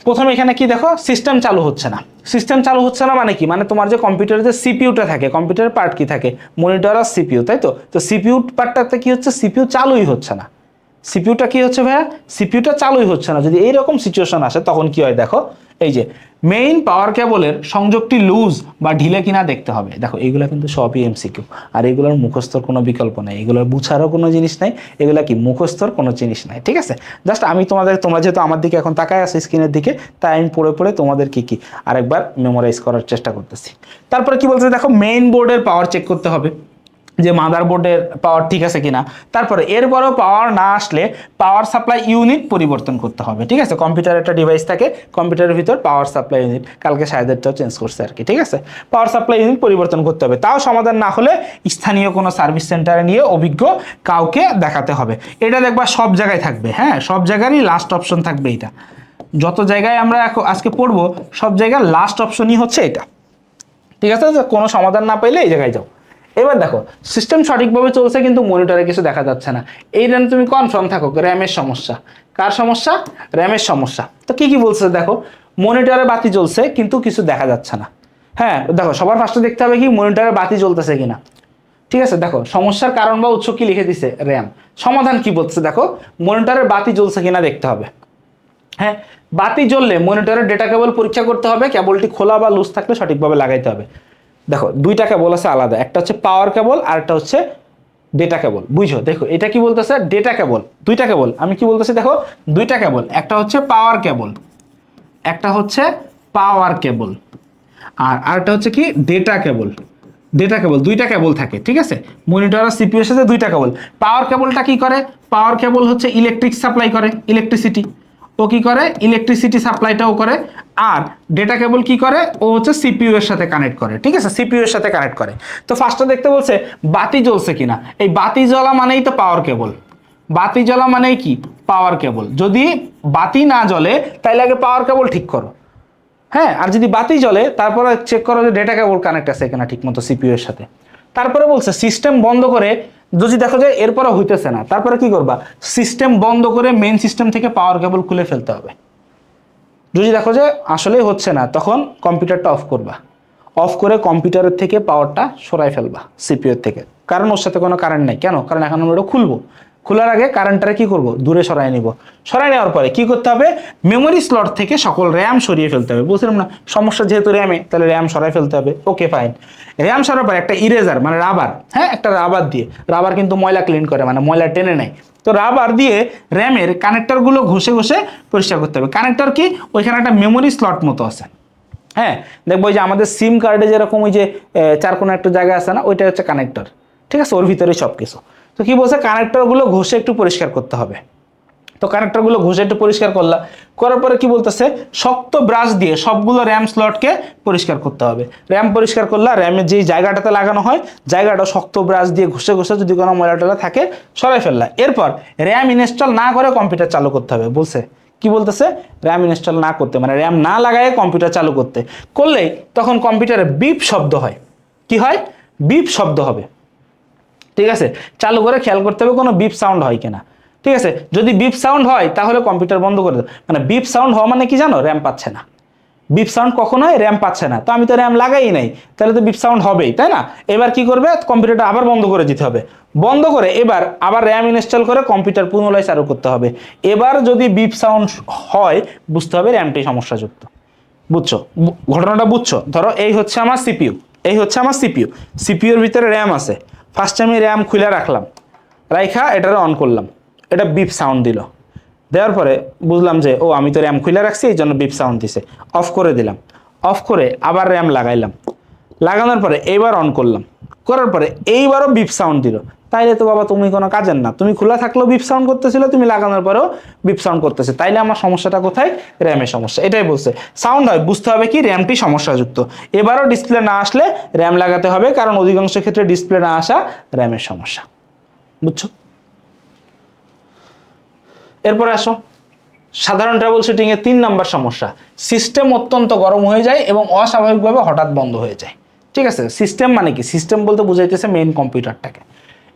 প্রথমে এখানে কি দেখো, সিস্টেম চালু হচ্ছে না। সিস্টেম চালু হচ্ছে না মানে কি, মানে তোমার যে কম্পিউটারে যে সিপিইউটা থাকে, কম্পিউটারের পার্ট কি থাকে, মনিটর আর সিপিইউ, তাই তো। তো সিপিইউ পার্টটাতে কি হচ্ছে, সিপিইউ চালুই হচ্ছে না। সিপিইউটা কি হচ্ছে ভাইয়া, সিপিইউটা চালুই হচ্ছে না। যদি এইরকম সিচুয়েশন আসে তখন কি হয় দেখো, এই যে মেইন পাওয়ার কেবলের সংযোগটি লুজ বা ঢিলে কিনা দেখতে হবে। দেখো এইগুলা কিন্তু সবই এমসিকিউ, আর এগুলোর মুখস্থর কোনো বিকল্প নাই, এগুলোর বুঝারও কোনো জিনিস নাই, এগুলা কি মুখস্থর কোনো জিনিস নাই, ঠিক আছে। জাস্ট আমি তোমরা যেহেতু আমার দিকে এখন তাকায় আছো স্ক্রিনের দিকে, তাই আমি পড়ে পড়ে তোমাদের কি আরেকবার মেমোরাইজ করার চেষ্টা করতেছি। তারপরে কি বলছে দেখো, মেইন বোর্ডের পাওয়ার চেক করতে হবে যে মাদারবোর্ডের পাওয়ার ঠিক আছে কিনা। তারপরে এরপরেও পাওয়ার না আসলে পাওয়ার সাপ্লাই ইউনিট পরিবর্তন করতে হবে, ঠিক আছে। কম্পিউটার একটা ডিভাইস থাকে, কম্পিউটারের ভিতর পাওয়ার সাপ্লাই ইউনিট, কালকে সাহেদেরটাও চেঞ্জ করছে আর কি, ঠিক আছে। পাওয়ার সাপ্লাই ইউনিট পরিবর্তন করতে হবে, তাও সমাধান না হলে স্থানীয় কোনো সার্ভিস সেন্টারে নিয়ে অভিজ্ঞ কাউকে দেখাতে হবে। এটা দেখবা সব জায়গায় থাকবে, হ্যাঁ, সব জায়গারই লাস্ট অপশন থাকবে এটা। যত জায়গায় আমরা আজকে পড়বো সব জায়গায় লাস্ট অপশনই হচ্ছে এটা, ঠিক আছে। কোনো সমাধান না পাইলে এই জায়গায় যাও। এবার দেখো, সিস্টেম সঠিকভাবে চলছে কিন্তু মনিটরে কিছু দেখা যাচ্ছে না। এই জন্য তুমি কনফার্ম থাকো র্যামের সমস্যা। কার সমস্যা, র্যামের সমস্যা। তো কি বলছে দেখো, মনিটরে বাতি জ্বলছে কিন্তু কিছু দেখা যাচ্ছে না। হ্যাঁ দেখো, সবার ফার্স্টে দেখতে হবে কি মনিটরে বাতি জ্বলতেছে কিনা, ঠিক আছে। দেখো সমস্যার কারণ বা উৎস কি লিখে দিছে, র্যাম। সমাধান কি বলছে দেখো, মনিটরের বাতি জ্বলছে কিনা দেখতে হবে। হ্যাঁ, বাতি জ্বললে মনিটরের ডেটা কেবল পরীক্ষা করতে হবে, কেবলটি খোলা বা লুজ থাকলে সঠিকভাবে লাগাইতে হবে। দেখো দুইটা কেবল আছে আলাদা, একটা হচ্ছে পাওয়ার কেবল আর একটা হচ্ছে ডেটা কেবল, বুঝো। দেখো এটা কি বলতেছে, ডেটা কেবল, দুইটা কেবল। আমি কি বলতেছি দেখো, দুইটা কেবল, একটা হচ্ছে পাওয়ার কেবল, একটা হচ্ছে পাওয়ার কেবল, আর আরেকটা হচ্ছে কি ডেটা কেবল। ডেটা কেবল, দুইটা কেবল থাকে, ঠিক আছে। মনিটর আর সিপিইউ এর সাথে দুইটা কেবল। পাওয়ার কেবলটা কি করে, পাওয়ার কেবল হচ্ছে ইলেকট্রিক সাপ্লাই করে, ইলেকট্রিসিটি। ও কি করে, ইলেকট্রিসিটি সাপ্লাইটাও করে। আর ডেটা কেবল কি করে, ও হচ্ছে সিপিইউ এর সাথে কানেক্ট করে, ঠিক আছে, সিপিইউ এর সাথে কানেক্ট করে। তো ফার্স্টে দেখতে বলছে বাতি জ্বলছে কিনা, এই বাতি জ্বলা মানেই তো পাওয়ার কেবল। বাতি জ্বলা মানেই কি, পাওয়ার কেবল। যদি বাতি না জ্বলে তাইলে আগে পাওয়ার কেবল ঠিক করো, হ্যাঁ। আর যদি বাতি জ্বলে তারপরে চেক করো যে ডেটা কেবল কানেক্ট আছে কিনা ঠিক মতো সিপিইউ এর সাথে। তারপরে বলছে সিস্টেম বন্ধ করে, যদি দেখো যে এরপরে হইতেছে না, তারপরে কি করবা, সিস্টেম বন্ধ করে মেইন সিস্টেম থেকে পাওয়ার কেবল খুলে ফেলতে হবে। যদি দেখো যে আসলেই হচ্ছে না, তখন কম্পিউটারটা অফ করবা, অফ করে কম্পিউটারের থেকে পাওয়ারটা সরাই ফেলবা সিপিইউ এর থেকে, কারণ ওর সাথে কোনো কারেন্ট নাই। কেন, কারণ এখন আমরা ওটা খুলবো, খোলার আগে কারেন্টটারে কি করব, দূরে সরাই নিব। সরাই নেওয়ার পরে কি করতে হবে, মেমোরি স্লট থেকে সকল র্যাম সরিয়ে ফেলতে হবে। বুঝলাম না, সমস্যা যেহেতু র্যামে, তাহলে র্যাম সরাই ফেলতে হবে, ওকে ফাইন। র্যাম সরার পরে একটা ইরেজার মানে রাবার, হ্যাঁ, একটা রাবার দিয়ে, রাবার কিন্তু ময়লা ক্লিন করে, মানে ময়লা টেনে নেয়। তো রাবার দিয়ে র্যামের কানেক্টরগুলো ঘষে ঘষে পরিষ্কার করতে হবে। কানেক্টর কি, ওইখানে একটা মেমোরি স্লট মতো আছে, হ্যাঁ। দেখবো যে আমাদের সিম কার্ডে যেরকম ওই যে চার কোনো একটা জায়গা আছে না, ওইটা হচ্ছে কানেক্টর, ঠিক আছে, ওর ভিতরে সব কিছু। তো কি বলছে, কানেক্টরগুলো ঘষে একটু পরিষ্কার করতে হবে। তো কানেক্টরগুলো ঘষে একটু পরিষ্কার করলা, করার পরে কি বলতেছে, শক্ত ব্রাশ দিয়ে সবগুলো র্যাম স্লটকে পরিষ্কার করতে হবে। র্যাম পরিষ্কার করলা, র্যামের যেই জায়গাটাতে লাগানো হয় জায়গাটা শক্ত ব্রাশ দিয়ে ঘষে ঘষে যদি কোনো ময়লা টলা থাকে সরাই ফেললা। এরপর র্যাম ইনস্টল না করে কম্পিউটার চালু করতে হবে। বলছে কি বলতেছে, র্যাম ইনস্টল না করতে, মানে র্যাম না লাগায় কম্পিউটার চালু করতে, করলেই তখন কম্পিউটারে বিপ শব্দ হয়। কি হয়, বিপ শব্দ হবে, ঠিক আছে। চালু করে খেয়াল করতে হবে কোনো বিপ সাউন্ড হয় কিনা, ঠিক আছে। যদি বিপ সাউন্ড হয় তাহলে কম্পিউটার বন্ধ করে দেবে। মানে বিপ সাউন্ড হওয়া মানে কি জানো, র্যাম পাচ্ছে না। বিপ সাউন্ড কখন হয়, র্যাম পাচ্ছে না। তো আমি তো র্যাম লাগাই নাই, তাহলে তো বিপ সাউন্ড হবেই, তাই না। এবার কি করবে, কম্পিউটারটা আবার বন্ধ করে দিতে হবে। বন্ধ করে এবার আবার র্যাম ইনস্টল করে কম্পিউটার পুনরায় চালু করতে হবে। এবার যদি বিপ সাউন্ড হয় বুঝতে হবে র্যামটি সমস্যাযুক্ত। বুঝছো, ঘটনাটা বুঝছো। ধরো এই হচ্ছে আমার সিপিইউ, এই হচ্ছে আমার সিপিইউ, সিপিইউর ভিতরে র্যাম আছে। ফার্স্ট আমি র্যাম খুলে রাখলাম, রাইখা এটারে অন করলাম, এটা বিপ সাউন্ড দিল। দেওয়ার পরে বুঝলাম যে ও আমি তো র্যাম খুলে রাখছি, এই জন্য বিপ সাউন্ড দিছে। অফ করে দিলাম, অফ করে আবার র্যাম লাগাইলাম, লাগানোর পরে এইবার অন করলাম, করার পরে এইবারও বিপ সাউন্ড দিল। তাইলে তো বাবা তুমি কোনো কাজের না, তুমি খোলা থাকলেও বিপ সাউন্ড করতেছিল, তুমি লাগানোর পরেও বিপ সাউন্ড করতেছে, তাইলে আমার সমস্যাটা কোথায়, র্যামের সমস্যা। এটাই বলছে, সাউন্ড হয় বুঝতে হবে কি র্যামটি সমস্যাযুক্ত। এবারও ডিসপ্লে না আসলে র্যাম লাগাতে হবে, কারণ অধিকাংশ ক্ষেত্রে ডিসপ্লে না আসা র্যামের সমস্যা। বুঝছো। এরপরে আসো সাধারণ ট্রাবল শুটিং এর 3 নাম্বার সমস্যা, সিস্টেম অত্যন্ত গরম হয়ে যায় এবং অস্বাভাবিকভাবে হঠাৎ বন্ধ হয়ে যায়। ঠিক আছে, সিস্টেম মানে কি, সিস্টেম বলতে বুঝাইতেছে মেইন কম্পিউটারটাকে।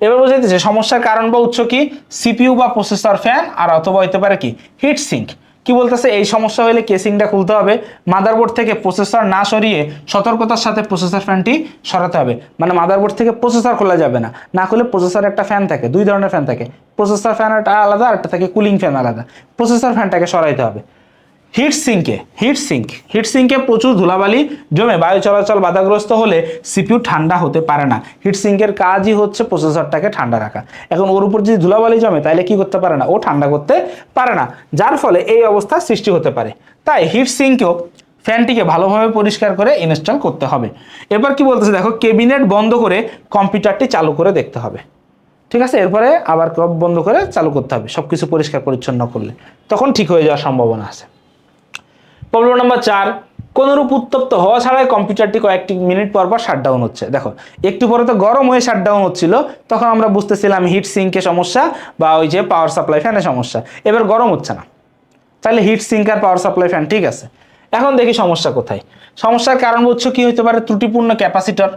এবার বুঝাইতেছে সমস্যার কারণ বা উৎস কি, সিপিইউ বা প্রসেসর ফ্যান, আর অথবা হইতে পারে কি হিট সিঙ্ক। কি বলতেছে, এই সমস্যা হলে কেসিংটা খুলতে হবে, মাদারবোর্ড থেকে প্রসেসর না সরিয়ে সতর্কতার সাথে প্রসেসর ফ্যানটি সরাতে হবে। মানে মাদারবোর্ড থেকে প্রসেসর খোলা যাবে না, না খুলে প্রসেসর একটা ফ্যান থাকে, দুই ধরনের ফ্যান থাকে, প্রসেসর ফ্যান আলাদা আর একটা থাকে কুলিং ফ্যান আলাদা, প্রসেসর ফ্যানটাকে সরাইতে হবে। হিটসিঙ্কে প্রচুর ধুলাবালি জমে বায়ু চলাচল বাধাগ্রস্ত হলে সিপিইউ ঠান্ডা হতে পারে না। হিটসিঙ্কের কাজই হচ্ছে প্রসেসরটাকে ঠান্ডা রাখা। এখন ওর উপর যদি ধুলাবালি জমে তাহলে কি করতে পারে না, ও ঠান্ডা করতে পারে না, যার ফলে এই অবস্থার সৃষ্টি হতে পারে। তাই হিটসিঙ্কেও ফ্যানটিকে ভালোভাবে পরিষ্কার করে ইনস্টল করতে হবে। এবার কি বলতেছে দেখো, ক্যাবিনেট বন্ধ করে কম্পিউটারটি চালু করে দেখতে হবে। ঠিক আছে, এরপরে আবার বন্ধ করে চালু করতে হবে, সবকিছু পরিষ্কার পরিচ্ছন্ন করলে তখন ঠিক হয়ে যাওয়ার সম্ভাবনা আছে। প্রবলেম নাম্বার 4, কোনরূপ উত্তপ্ত হওয়া ছাড়াই কম্পিউটারটি কয়েকটি মিনিট পর পর শাটডাউন হচ্ছে। দেখো একটু পরে তো গরম হয়ে শাটডাউন হচ্ছিল, তখন আমরা বুঝতেছিলাম হিট সিঙ্কের সমস্যা বা ওই যে পাওয়ার সাপ্লাই ফ্যানের সমস্যা। এবার গরম হচ্ছে না, তাহলে হিট সিঙ্ক আর পাওয়ার সাপ্লাই ফ্যান ঠিক আছে। এখন দেখি সমস্যা কোথায়। সমস্যার কারণ হচ্ছে কি হতে পারে, ত্রুটিপূর্ণ ক্যাপাসিটর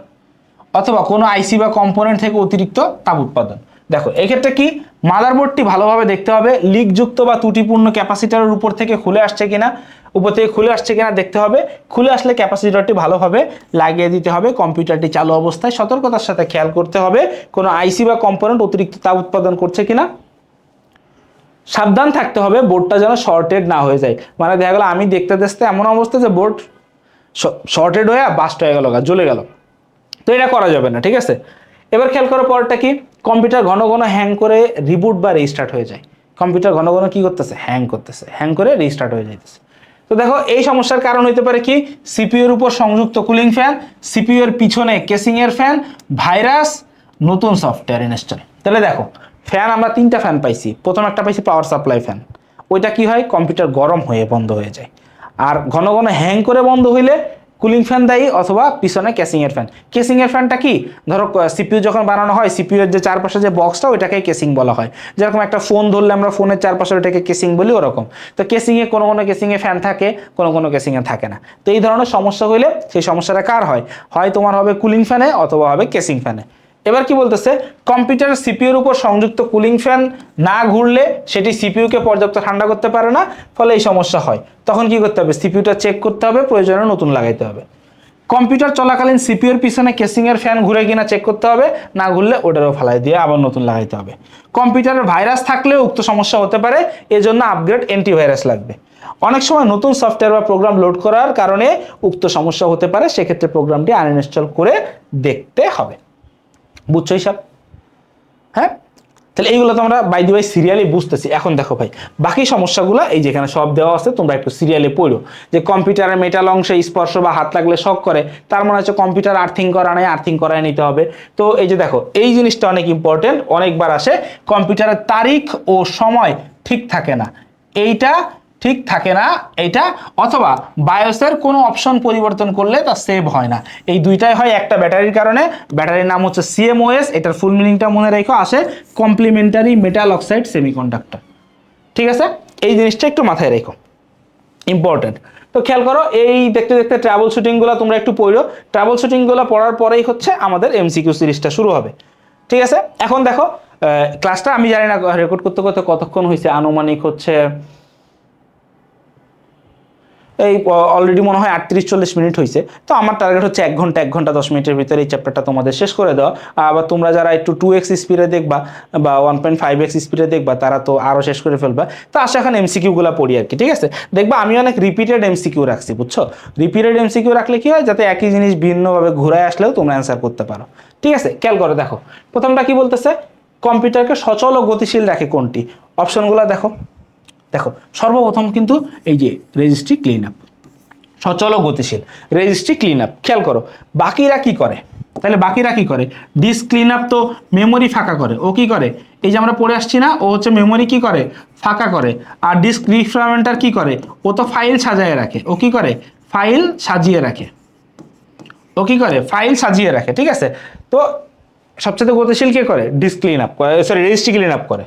অথবা কোনো আইসি বা কম্পোনেন্ট থেকে অতিরিক্ত তাপ উৎপাদন। দেখো এক্ষেত্রে কি, মাদারবোর্ডটি ভালোভাবে দেখতে হবে, লিকযুক্ত বা ত্রুটিপূর্ণ ক্যাপাসিটরের উপর থেকে খুলে আসছে কিনা, দেখতে হবে। খুলে আসলে ক্যাপাসিটরটি ভালোভাবে লাগিয়ে দিতে হবে। কম্পিউটারটি চালু অবস্থায় সতর্কতার সাথে খেয়াল করতে হবে কোনো আইসি বা কম্পোনেন্ট অতিরিক্ত তাপ উৎপাদন করছে কিনা। সাবধান থাকতে হবে বোর্ডটা যেন শর্টেড না হয়ে যায়। মানে দেখা গেল আমি দেখতে এমন অবস্থা যে বোর্ড শর্টেড হয়ে বাস্ট হয়ে গেল, জ্বলে গেল, তো এটা করা যাবে না। ঠিক আছে, এবার খেয়াল করার পরটা কি, কম্পিউটার ঘন ঘন হ্যাং করে রিবুট বা রিস্টার্ট হয়ে যায়। কম্পিউটার ঘন ঘন কি করতেছে, হ্যাং করে রিস্টার্ট হয়ে যাইতেছে। তো দেখো এই সমস্যার কারণ হইতে পারে কি, সিপিইউ এর উপর সংযুক্ত কুলিং ফ্যান, সিপিইউ এর পিছনে কেসিং এর ফ্যান, ভাইরাস, নতুন সফটওয়্যার ইনস্টল। তাহলে দেখো ফ্যান আমরা 3টা ফ্যান পাইছি। প্রথম একটা পাইছি পাওয়ার সাপ্লাই ফ্যান, ওইটা কি হয়, কম্পিউটার গরম হয়ে বন্ধ হয়ে যায়। আর ঘন ঘন হ্যাং করে বন্ধ হইলে কুলিং ফ্যান দায়ী, অথবা পিছনে কেসিং এর ফ্যান। কেসিং এর ফ্যানটা কি, ধরো সিপিইউ যখন বানানো হয়, সিপিইউ এর যে চারপাশে যে বক্সটা ওইটাকে কেসিং বলা হয়। যেরকম একটা ফোন ধরলে আমরা ফোনের চারপাশে ওইটাকে কেসিং বলি, ওরকম। তো কেসিং এ কোনো কেসিং এ ফ্যান থাকে, কোনো কেসিং এ থাকে না। তো এই ধরনের সমস্যা হইলে সেই সমস্যাটা কার হয়, হয় তোমার হবে কুলিং ফ্যানে অথবা হবে কেসিং ফ্যানে। এবার কি বলতেছে, কম্পিউটার সিপিইউর উপর সংযুক্ত কুলিং ফ্যান না ঘুরলে সেটি সিপিইউকে পর্যাপ্ত ঠান্ডা করতে পারে না, ফলে এই সমস্যা হয়। তখন কি করতে হবে, সিপিইউটা চেক করতে হবে, প্রয়োজনে নতুন লাগাইতে হবে। কম্পিউটার চলাকালীন সিপিইউর পিছনে কেসিং এর ফ্যান ঘুরে কিনা চেক করতে হবে, না ঘুরলে ওটারও ফালাই দিয়ে আবার নতুন লাগাইতে হবে। কম্পিউটারের ভাইরাস থাকলেও উক্ত সমস্যা হতে পারে, এজন্য আপগ্রেড অ্যান্টিভাইরাস লাগবে। অনেক সময় নতুন সফটওয়্যার বা প্রোগ্রাম লোড করার কারণে উক্ত সমস্যা হতে পারে, সেক্ষেত্রে প্রোগ্রামটি আনইনস্টল করে দেখতে হবে। বুঝছো হিসাব? হ্যাঁ, তাহলে এইগুলো তো আমরা বাই দি ওয়াই সিরিয়ালি বুঝতেছি। এখন দেখো ভাই, বাকি সমস্যাগুলো এই যেখানে সব দেওয়া আছে, তোমরা একটু সিরিয়ালি পড়ো। যে কম্পিউটারের মেটাল অংশে স্পর্শ বা হাত লাগলে শক করে, তার মানে হচ্ছে কম্পিউটার আর্থিং করা নেই, আর্থিং করায় নিতে হবে। তো এই যে দেখো, এই জিনিসটা অনেক ইম্পর্টেন্ট, অনেকবার আসে, কম্পিউটারের তারিখ ও সময় ঠিক থাকে না, এইটা ঠিক থাকে না এইটা, অথবা বায়োসের কোনো অপশন পরিবর্তন করলে তা সেভ হয় না। এই দুইটাই হয় একটা ব্যাটারির কারণে। ব্যাটারির নাম হচ্ছে সিএমওএস, এটার ফুল মিনিংটা মনে রেখো, আসে কমপ্লিমেন্টারি মেটাল অক্সাইড সেমিকন্ডাক্টর। ঠিক আছে, এই জিনিসটা একটু মাথায় রেখো, ইম্পর্টেন্ট। তো খেয়াল করো, এই দেখতে দেখতে ট্রাবল শুটিংগুলো তোমরা একটু পড়ো। ট্রাবল শুটিংগুলো পড়ার পরেই হচ্ছে আমাদের এমসিকিউ সিরিজটা শুরু হবে। ঠিক আছে, এখন দেখো ক্লাসটা আমি জানি না রেকর্ড করতে করতে কতক্ষণ হয়েছে, আনুমানিক হচ্ছে এই অলরেডি মনে হয় 38-40 মিনিট হয়েছে। তো আমার টার্গেট হচ্ছে 1 ঘন্টা 10 মিনিটের ভিতরে এই চ্যাপ্টারটা তোমাদের শেষ করে দেওয়া। আবার তোমরা যারা একটু 2x স্পিডে দেখবা বা 1.5x স্পিডে দেখবা, তারা তো আরও শেষ করে ফেলবা। তো আসলে এখন এমসিকিউগুলো পড়ি আর কি। ঠিক আছে, দেখবা আমি অনেক রিপিটেড এমসিকিউ রাখছি, বুঝছো? রিপিটেড এমসিকিউ রাখলে কি হয়, যাতে একই জিনিস ভিন্নভাবে ঘুরায় আসলেও তোমরা অ্যান্সার করতে পারো। ঠিক আছে, খেয়াল করে দেখো, প্রথমটা কি বলতেছে, কম্পিউটারকে সচল ও গতিশীল রাখে কোনটি? অপশনগুলো দেখো। দেখো সর্বপ্রথম কিন্তু এই যে রেজিস্ট্রি ক্লিন আপ, সচল ও গতিশীল রেজিস্ট্রি ক্লিন আপ। খেয়াল করো বাকিরা কি করে, তাহলে বাকিরা কি করে, ডিস্ক ক্লিন আপ তো মেমোরি ফাঁকা করে, ও কি করে, এই যে আমরা পড়ে আসছি না, ও হচ্ছে মেমোরি কি করে, ফাঁকা করে। আর ডিস্ক রিফ্রাগমেন্টার কি করে, ও তো ফাইল সাজিয়ে রাখে, ও কি করে, ফাইল সাজিয়ে রাখে, ও কি করে, ফাইল সাজিয়ে রাখে। ঠিক আছে, তো সবচেয়ে গতিশীল কে করে, ডিস্ক ক্লিন আপ করে, সরি রেজিস্ট্রি ক্লিন আপ করে।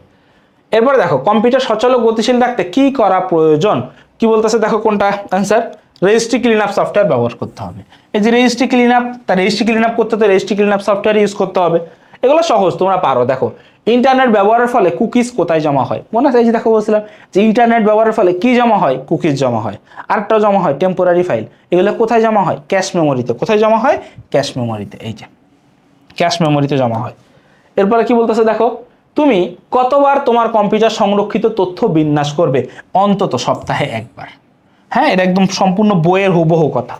এরপর দেখো কম্পিউটার সচল ও গতিশীল রাখতে কি করা প্রয়োজন, কি বলতেছে দেখো, কোনটা answer, registry clean up software ব্যবহার করতে হবে। এই যে রেজিস্ট্রি ক্লিন আপ, তার রেজিস্ট্রি ক্লিন আপ করতে তো registry clean up software use করতে হবে। এগুলো সহজ, তোমরা পারো। দেখো ইন্টারনেট ব্যবহারের ফলে কুকিজ কোথায় জমা হয়? মনে আছে এই যে দেখো বলছিলাম যে ইন্টারনেট ব্যবহারের ফলে কি জমা হয়? কুকিজ জমা হয়। আরেকটা জমা হয় টেম্পোরারি ফাইল। এগুলো কোথায় জমা হয়? ক্যাশ মেমোরিতে। কোথায় জমা হয়? ক্যাশ মেমোরিতে। এই যে ক্যাশ মেমোরিতে জমা হয়। এরপরে কি বলতেছে দেখো, তুমি কতবার তোমার কম্পিউটার সংরক্ষিত তথ্য বিন্যাস করবে? অন্তত সপ্তাহে একবার। হ্যাঁ, এটা একদম সম্পূর্ণ বইয়ের হুবহু কথা।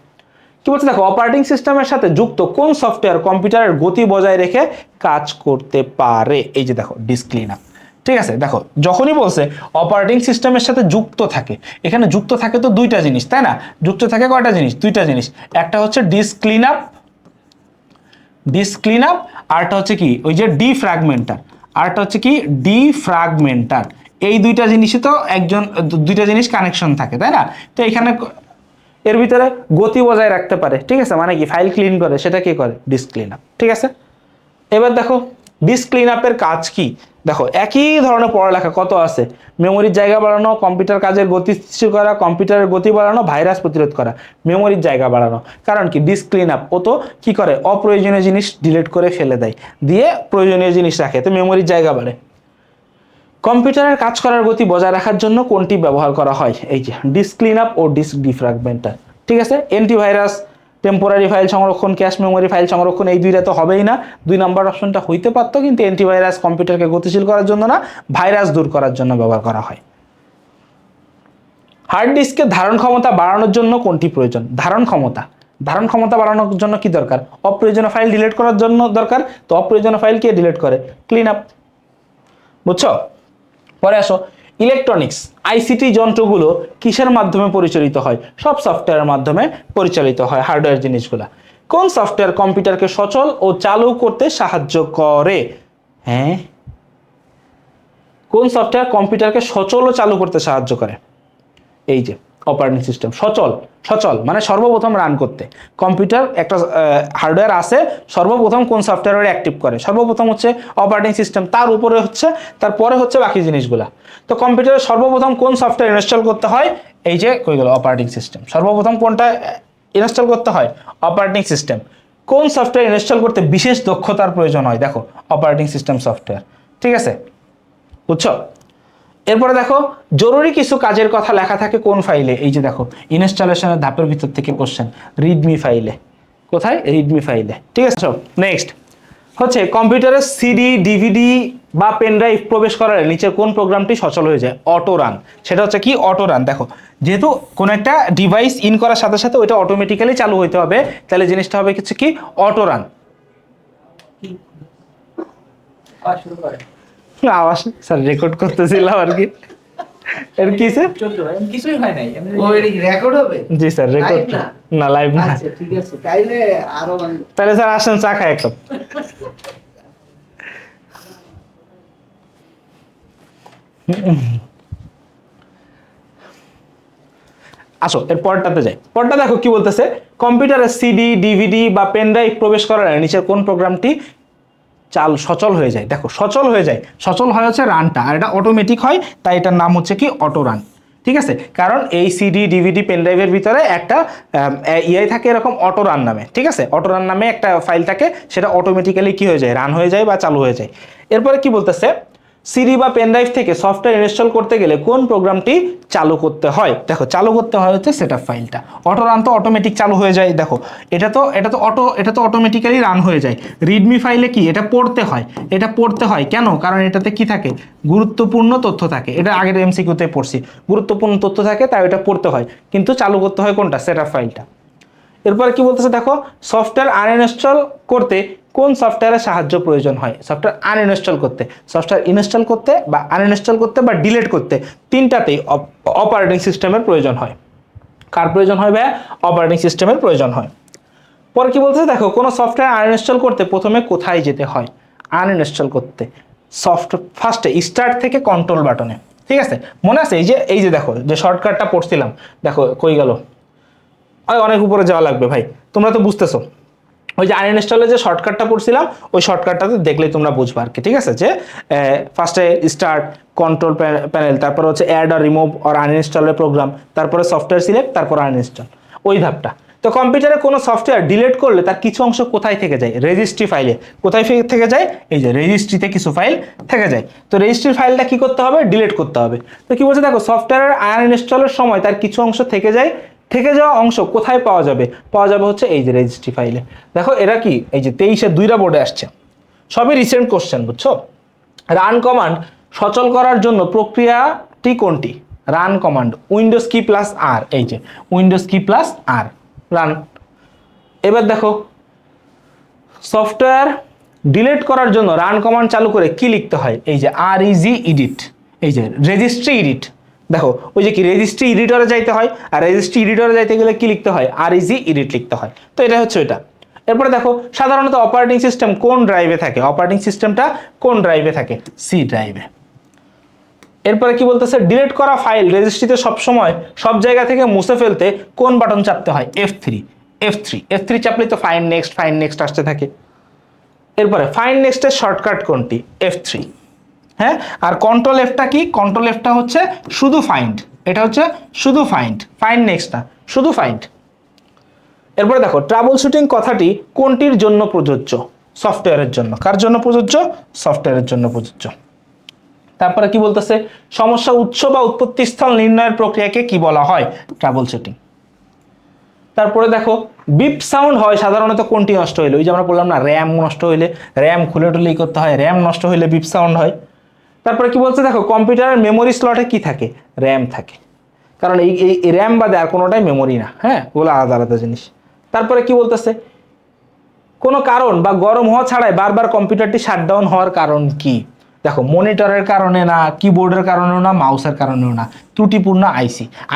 কি বলছে দেখো, অপারেটিং সিস্টেমের সাথে যুক্ত কোন সফটওয়্যার কম্পিউটারের গতি বজায় রেখে কাজ করতে পারে? এই যে দেখো ডিস্ক ক্লিনআপ। ঠিক আছে, দেখো যখনই বলছে অপারেটিং সিস্টেমের সাথে যুক্ত থাকে, এখানে যুক্ত থাকে তো দুইটা জিনিস, তাই না? যুক্ত থাকে কয়টা জিনিস? দুইটা জিনিস। একটা হচ্ছে ডিস্ক ক্লিনআপ, আরটা হচ্ছে কি ওই যে ডিফ্র্যাগমেন্টার, আরটা হচ্ছে কি ডিফ্র্যাগমেন্টার। এই দুইটা জিনিসই তো দুইটা জিনিস কানেকশন থাকে, তাই না? তো এখানে এর ভিতরে গতি বজায় রাখতে পারে। ঠিক আছে, মানে কি ফাইল ক্লিন করে, সেটা কি করে? Disk cleanup. ঠিক আছে, এবার দেখো ডিস্ক ক্লিনআপের কাজ কি? দেখো একই ধরনের পড়ালেখা কত আছে। মেমোরির জায়গা বাড়ানো, কম্পিউটার কাজের গতি সৃষ্টি করা, কম্পিউটারের গতি বাড়ানো, ভাইরাস প্রতিরোধ করা, মেমোরির জায়গা বাড়ানো। কারণ কি ডিস্ক ক্লিনআপ ও তো কি করে? অপ্রয়োজনীয় জিনিস ডিলিট করে ফেলে দেয়, দিয়ে প্রয়োজনীয় জিনিস রাখে, তো মেমোরির জায়গা বাড়ে। কম্পিউটারের কাজ করার গতি বজায় রাখার জন্য কোনটি ব্যবহার করা হয়? এই যে ডিস্ক ক্লিনআপ ও ডিস্ক ডিফ্র্যাগমেন্টার। ঠিক আছে, অ্যান্টিভাইরাস, টেম্পোরারি ফাইল সংরক্ষণ, ক্যাশ মেমোরি ফাইল সংরক্ষণ, এই দুইটা তো হবেই না। 2 নম্বর অপশনটা হইতে পারতো, কিন্তু অ্যান্টিভাইরাস কম্পিউটারকে গতিশীল করার জন্য না, ভাইরাস দূর করার জন্য ব্যবহার করা হয়। হার্ড ডিস্কের ধারণ ক্ষমতা বাড়ানোর জন্য কোনটি প্রয়োজন? ধারণ ক্ষমতা বাড়ানোর জন্য কি দরকার? অপ্রয়োজনীয় ফাইল ডিলিট করার জন্য দরকার। তো অপ্রয়োজনীয় ফাইল কে ডিলিট করে? ক্লিনআপ। বুঝছো? পরে আসো, ইলেকট্রনিক্স আইসিটি যন্ত্রগুলো কিসের মাধ্যমে পরিচালিত হয়? সব সফটওয়্যারের মাধ্যমে পরিচালিত হয় হার্ডওয়্যার জিনিসগুলা। কোন সফটওয়্যার কম্পিউটারকে সচল ও চালু করতে সাহায্য করে? হ্যাঁ, কোন সফটওয়্যার কম্পিউটারকে সচল ও চালু করতে সাহায্য করে? এই যে অপারেটিং সিস্টেম। সচল মানে সর্বপ্রথম রান করতে। কম্পিউটার একটা হার্ডওয়্যার আছে, সর্বপ্রথম কোন সফটওয়্যার অ্যাক্টিভ করে? সর্বপ্রথম হচ্ছে অপারেটিং সিস্টেম, তারপরে হচ্ছে বাকি জিনিসগুলা। তো কম্পিউটারে সর্বপ্রথম কোন সফটওয়্যার ইনস্টল করতে হয়? এই যে কই গেল অপারেটিং সিস্টেম। সর্বপ্রথম কোনটা ইনস্টল করতে হয়? Operating system. কোন সফটওয়্যার ইনস্টল করতে বিশেষ দক্ষতার প্রয়োজন হয়? দেখো অপারেটিং সিস্টেম সফটওয়্যার। ঠিক আছে, বুঝছো? এরপরে দেখো, জরুরি কিছু কাজের কথা লেখা থাকে কোন ফাইলে? এই যে দেখো ইনস্টলেশনের ধাপের ভিতর থেকে কোশ্চেন, রিডমি ফাইলে। কোথায়? রিডমি ফাইলে। ঠিক আছে, নেক্সট হচ্ছে কম্পিউটারের সিডি, ডিভিডি বা পেন ড্রাইভ প্রবেশ করার নিচের কোন প্রোগ্রামটি সচল হয়ে যায়? Auto run. সেটা হচ্ছে কি? Auto run. দেখো যেহেতু কোন একটা ডিভাইস ইন করার সাথে সাথে ওইটা অটোমেটিক্যালি চালু হইতে হবে, তাহলে জিনিসটা হবে কিছু কি? Auto run. আওয়াজ স্যার রেকর্ড করতেছিলাম আর কি। এর কি স্যার? কিছুই হয় নাই। ও এর রেকর্ড হবে? জি স্যার, রেকর্ড না, লাইভ না। আচ্ছা ঠিক আছে, তাইলে আরো তাহলে স্যার আসেন চা খাই এক কাপ। আসো এর পরেরটাতে যাই। পরেরটা দেখো কি বলতেছে, কম্পিউটারে সিডি, ডিভিডি বা পেন ড্রাইভ প্রবেশ করার নিচের কোন প্রোগ্রামটি সচল হয়ে যায়? দেখো সচল হয় হচ্ছে রানটা, আর এটা অটোমেটিক হয়, তাই এটার নাম হচ্ছে কি? Auto run. ঠিক আছে, কারণ এই সিডি, ডিভিডি, পেন ড্রাইভের ভিতরে একটা ইয়ে থাকে এরকম অটো রান নামে। ঠিক আছে, অটো রান নামে একটা ফাইল থাকে, সেটা অটোমেটিক্যালি কি হয়ে যায়? রান হয়ে যায় বা চালু হয়ে যায়। এরপরে কি বলতেছে, সিডি বা পেন ড্রাইভ থেকে সফটওয়্যার ইনস্টল করতে গেলে কোন প্রোগ্রামটি চালু করতে হয়? দেখো চালু করতে হয় হচ্ছে সেটআপ ফাইলটা। অটো রান তো অটোমেটিক চালু হয়ে যায়। দেখো এটা তো অটোমেটিক্যালি রান হয়ে যায়। রিডমি ফাইলে কি? এটা পড়তে হয় কেন? কারণ এটাতে কি থাকে? গুরুত্বপূর্ণ তথ্য থাকে। এটা আগের এমসিকিউতে পড়ছি, গুরুত্বপূর্ণ তথ্য থাকে, তাই এটা পড়তে হয়। কিন্তু চালু করতে হয় কোনটা? সেটআপ ফাইলটা। এরপরে কি বলতেছে দেখো, সফটওয়্যার আনইনস্টল করতে কোন সফটওয়্যারের সাহায্য প্রয়োজন হয়? সফটওয়্যার আনইনস্টল করতে, সফটওয়্যার ইনস্টল করতে বা আনইনস্টল করতে বা ডিলিট করতে, তিনটাতেই অপারেটিং সিস্টেমের প্রয়োজন হয়। কার প্রয়োজন হয় ভাই? অপারেটিং সিস্টেমের প্রয়োজন হয়। পরে কি বলতেছে দেখো, কোনো সফটওয়্যার আনইনস্টল করতে প্রথমে কোথায় যেতে হয়? আনইনস্টল করতে ফার্স্টে স্টার্ট থেকে কন্ট্রোল বাটনে। ঠিক আছে, মনে আছে? এই যে দেখো যে শর্টকাটটা পড়ছিলাম, দেখো কই গেল? অনেক উপরে যাওয়া লাগবে ভাই, তোমরা তো বুঝতেছো। ওই যে আনইনস্টলের যে শর্টকাটটা পড়ছিলাম, ওই শর্টকাটটাতে দেখলেই তোমরা বুঝবা আর কি। ঠিক আছে, যে ফার্স্টে স্টার্ট, কন্ট্রোল প্যানেল, তারপর হচ্ছে অ্যাড আর রিমুভ আর আনইনস্টলের প্রোগ্রাম, তারপরে সফটওয়্যার সিলেক্ট, তারপর আনইনস্টল, ওই ধাপটা। তো কম্পিউটারে কোনো সফটওয়্যার ডিলিট করলে তার কিছু অংশ কোথায় থেকে যায়? রেজিস্ট্রি ফাইলে। কোথায় থেকে যায়? এই যে রেজিস্ট্রিতে কিছু ফাইল থেকে যায়। তো রেজিস্ট্রি ফাইলটা কি করতে হবে? ডিলিট করতে হবে। তো কি বলছে দেখো, সফটওয়্যারের আনইনস্টলের সময় তার কিছু অংশ থেকে যায়, থেকে যাওয়া অংশ কোথায় পাওয়া যাবে? পাওয়া যাবে হচ্ছে এই যে রেজিস্ট্রি ফাইলে। দেখো এরা কি এই যে 23-2 বোর্ডে আসছে, সবই রিসেন্ট কোশ্চেন, বুঝছো? রান কমান্ড সচল করার জন্য প্রক্রিয়াটি কোনটি? Run command Windows key plus R, এই যে উইন্ডোজ কি প্লাস আর, রান। এবার দেখো সফটওয়্যার ডিলিট করার জন্য রান কমান্ড চালু করে কি লিখতে হয়? এই যে REG এডিট, এই যে রেজিস্ট্রি এডিট। দেখো ওই যে কি রেজিস্ট্রি এডিটরে যাইতে হয়, আর রেজিস্ট্রি এডিটরে যাইতে গেলে কি লিখতে হয়? REG এডিট লিখতে হয়। তো এটা হচ্ছে এটা। এরপরে দেখো সাধারণত অপারেটিং সিস্টেম কোন ড্রাইভে থাকে? অপারেটিং সিস্টেমটা কোন ড্রাইভে থাকে? সি ড্রাইভে। এরপরে কি বলতেছে, ডিলিট করা ফাইল রেজিস্ট্রিতে সবসময় সব জায়গা থেকে মুছে ফেলতে কোন বাটন চাপতে হয়? F3 চাপলে তো ফাইন্ড নেক্সট আসতে থাকে। এরপরে ফাইন্ড নেক্সটের শর্টকাট কোনটি? F3। হ্যাঁ, আর কন্ট্রোল এফটা কি? কন্ট্রোল এফটা হচ্ছে শুধু ফাইন্ড, এটা হচ্ছে শুধু ফাইন্ড নেক্সট না, শুধু ফাইন্ড। এরপরে দেখো ট্রাবল শুটিং কথাটি কোনটির জন্য প্রযোজ্য? সফটওয়্যারের জন্য। কার জন্য প্রযোজ্য? সফটওয়্যারের জন্য প্রযোজ্য। তারপরে কি বলতেছে, সমস্যা উৎস বা উৎপত্তি স্থল নির্ণয়ের প্রক্রিয়াকে কি বলা হয়? Trouble shooting. তারপরে দেখো বিপ সাউন্ড হয় সাধারণত কোনটি নষ্ট হইলে? ওই যে আমরা বললাম না, র্যাম নষ্ট হইলে, র্যাম খুলে টুলেই করতে হয়, র্যাম নষ্ট হইলে বিপ সাউন্ড হয়। তারপরে কি বলছে দেখো, কম্পিউটারের মেমোরি স্লটে কি থাকে? র্যাম থাকে, কারণ এই র্যাম বাদে আর কোনোটাই মেমোরি না। হ্যাঁ, ওগুলো আলাদা আলাদা জিনিস। তারপরে কি বলতেছে, কোনো কারণ বা গরম হওয়া ছাড়াই বারবার কম্পিউটারটি শাটডাউন হওয়ার কারণ কি? দেখো মনিটরের কারণে না, কিবোর্ডের কারণেও না, মাউসের কারণেও না, ত্রুটিপূর্ণ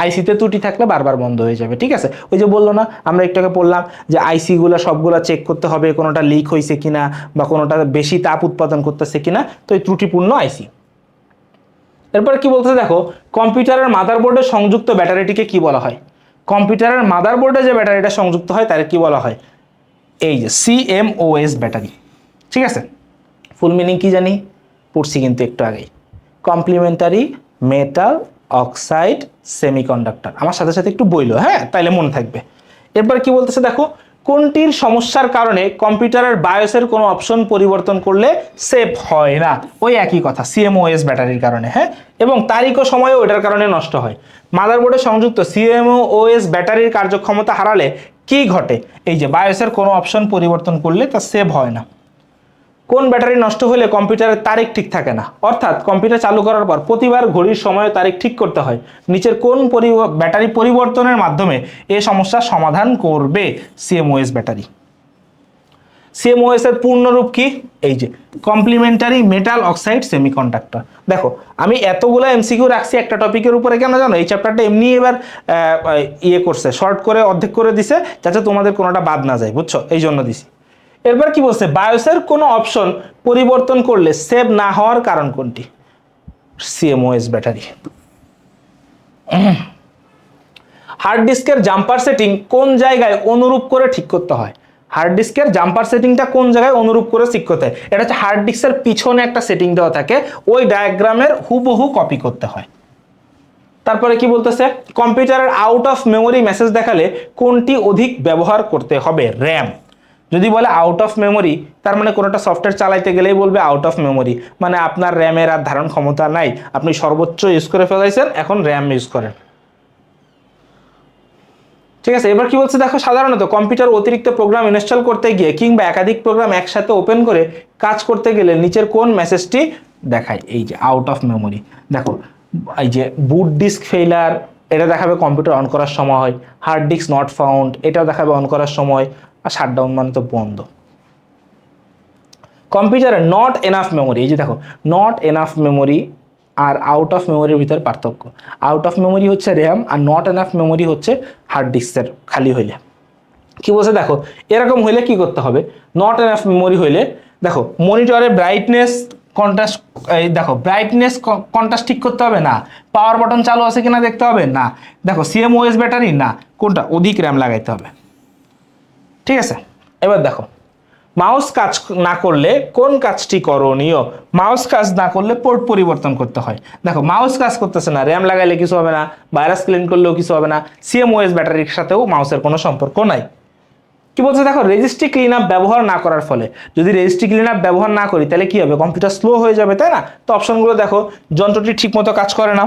আইসিতে ত্রুটি থাকলে বারবার বন্ধ হয়ে যাবে। ঠিক আছে, ওই যে বললো না, আমরা একটু আগে পড়লাম যে আইসিগুলো সবগুলো চেক করতে হবে কোনোটা লিক হয়েছে কিনা বা কোনোটা বেশি তাপ উৎপাদন করতেছে কিনা, তো এই ত্রুটিপূর্ণ আইসি। এরপরে কি বলতেছে দেখো, কম্পিউটারের মাদারবোর্ডে সংযুক্ত ব্যাটারিটিকে কি বলা হয়? কম্পিউটারের মাদারবোর্ডে যে ব্যাটারিটা সংযুক্ত হয় তার কি বলা হয়? এই যে CMOS ব্যাটারি। ঠিক আছে, ফুল মিনিং কি জানি, পড়ছি কিন্তু একটু আগেই, কমপ্লিমেন্টারি মেটাল অক্সাইড সেমিকন্ডাক্টর। আমার সাথে সাথে একটু বইলো, হ্যাঁ, তাইলে মনে থাকবে। এরপর কি বলতেছে দেখো, কোনটির সমস্যার কারণে কম্পিউটারের বায়োসের কোনো অপশন পরিবর্তন করলে সেভ হয় না? ওই একই কথা, CMOS ব্যাটারির কারণে। হ্যাঁ, এবং তারিখ ও সময়ও ওইটার কারণে নষ্ট হয়। মাদারবোর্ডে সংযুক্ত CMOS ব্যাটারির কার্যক্ষমতা হারালে কি ঘটে? এই যে বায়োসের কোনো অপশন পরিবর্তন করলে তা সেভ হয় না। কোন ব্যাটারি নষ্ট হলে কম্পিউটারের তারিখ ঠিক থাকে না? অর্থাৎ কম্পিউটার চালু করার পর প্রতিবার ঘড়ির সময় তারিখ ঠিক করতে হয়। নিচের কোন ব্যাটারি পরিবর্তনের মাধ্যমে এই সমস্যার সমাধান করবে? CMOS battery. CMOS এর পূর্ণরূপ কি? এই যে কমপ্লিমেন্টারি মেটাল অক্সাইড সেমিকন্ডাক্টর। দেখো আমি এতগুলো MCQ রাখছি একটা টপিকের উপরে, কেন জানো? এই চ্যাপ্টারটা এমনি এবার ইয়ে করছে, শর্ট করে অর্ধেক করে দিছে যাতে তোমাদের কোনোটা বাদ না যায়, বুঝছো? এই জন্য দিছি। এরপর কি বলছে, বায়োসের কোনো অপশন পরিবর্তন করলে সেভ না হওয়ার কারণ কোনটি? CMOS battery. হার্ড ডিস্কের জাম্পার সেটিং কোন জায়গায় অনুরূপ করে ঠিক করতে হয়? হার্ড ডিস্কের জাম্পার সেটিংটা কোন জায়গায় অনুরূপ করে ঠিক করতে হয়? এটা হচ্ছে হার্ড ডিস্কের পিছনে একটা সেটিং দেওয়া থাকে, ওই ডায়াগ্রামের হুবহু কপি করতে হয়। তারপরে কি বলতেছে, কম্পিউটারের আউট অফ মেমোরি মেসেজ দেখালে কোনটি অধিক ব্যবহার করতে হবে? র্যাম। যদি বলে আউট অফ মেমোরি, তার মানে কোনোটা সফটওয়্যার চালাইতে গেলেই বলবে আউট অফ মেমোরি, মানে আপনার র্যামের আর ধারণ ক্ষমতা নাই, আপনি সর্বোচ্চ ইউজ করে ফেলাইছেন, এখন র্যাম ইউজ করেন। ঠিক আছে, এবার কি বলছে দেখো, সাধারণত কম্পিউটার অতিরিক্ত প্রোগ্রাম ইনস্টল করতে গিয়ে কিংবা একাধিক প্রোগ্রাম একসাথে ওপেন করে কাজ করতে গেলে নিচের কোন মেসেজটি দেখায়? এই যে আউট অফ মেমোরি। দেখো এই যে বুট ডিস্ক ফেইলার, এটা দেখাবে কম্পিউটার অন করার সময়। হার্ড ডিস্ক নট ফাউন্ড, এটাও দেখাবে অন করার সময়। আর শাটডাউন মানে তো বন্ধ। কম্পিউটারে নট এনাফ মেমোরি, এই যে দেখো নট এনাফ মেমোরি আর আউট অফ মেমোরির ভিতরে পার্থক্য। আউট অফ মেমোরি হচ্ছে র্যাম, আর নট এনাফ মেমোরি হচ্ছে হার্ড ডিস্কের খালি হইলে। কি বলছে দেখো, এরকম হইলে কি করতে হবে? নট এনাফ মেমোরি হইলে দেখো মনিটরে ব্রাইটনেস কন্ট্রাস্ট, এই দেখো ব্রাইটনেস কন্ট্রাস্ট ঠিক করতে হবে না। পাওয়ার বাটন চালু আছে কিনা দেখতে হবে না। দেখো CMOS ব্যাটারি না, কোনটা? অধিক র্যাম লাগাইতে হবে। ঠিক আছে, এবার দেখো মাউস কাজ না করলে কোন কাজটি করণীয়? মাউস কাজ না করলে পোর্ট পরিবর্তন করতে হয়। দেখো মাউস কাজ করতেছে না, র্যাম লাগাইলে কিছু হবে না, ভাইরাস ক্লিন করলেও কিছু হবে না, সিএমওএস ব্যাটারির সাথেও মাউসের কোনো সম্পর্ক নাই। কি বলছে দেখো, রেজিস্ট্রি ক্লিন আপ ব্যবহার না করার ফলে, যদি রেজিস্ট্রি ক্লিন আপ ব্যবহার না করি তাহলে কি হবে, কম্পিউটার স্লো হয়ে যাবে, তাই না? তো অপশনগুলো দেখো, যন্ত্রটি ঠিকমতো কাজ করে না,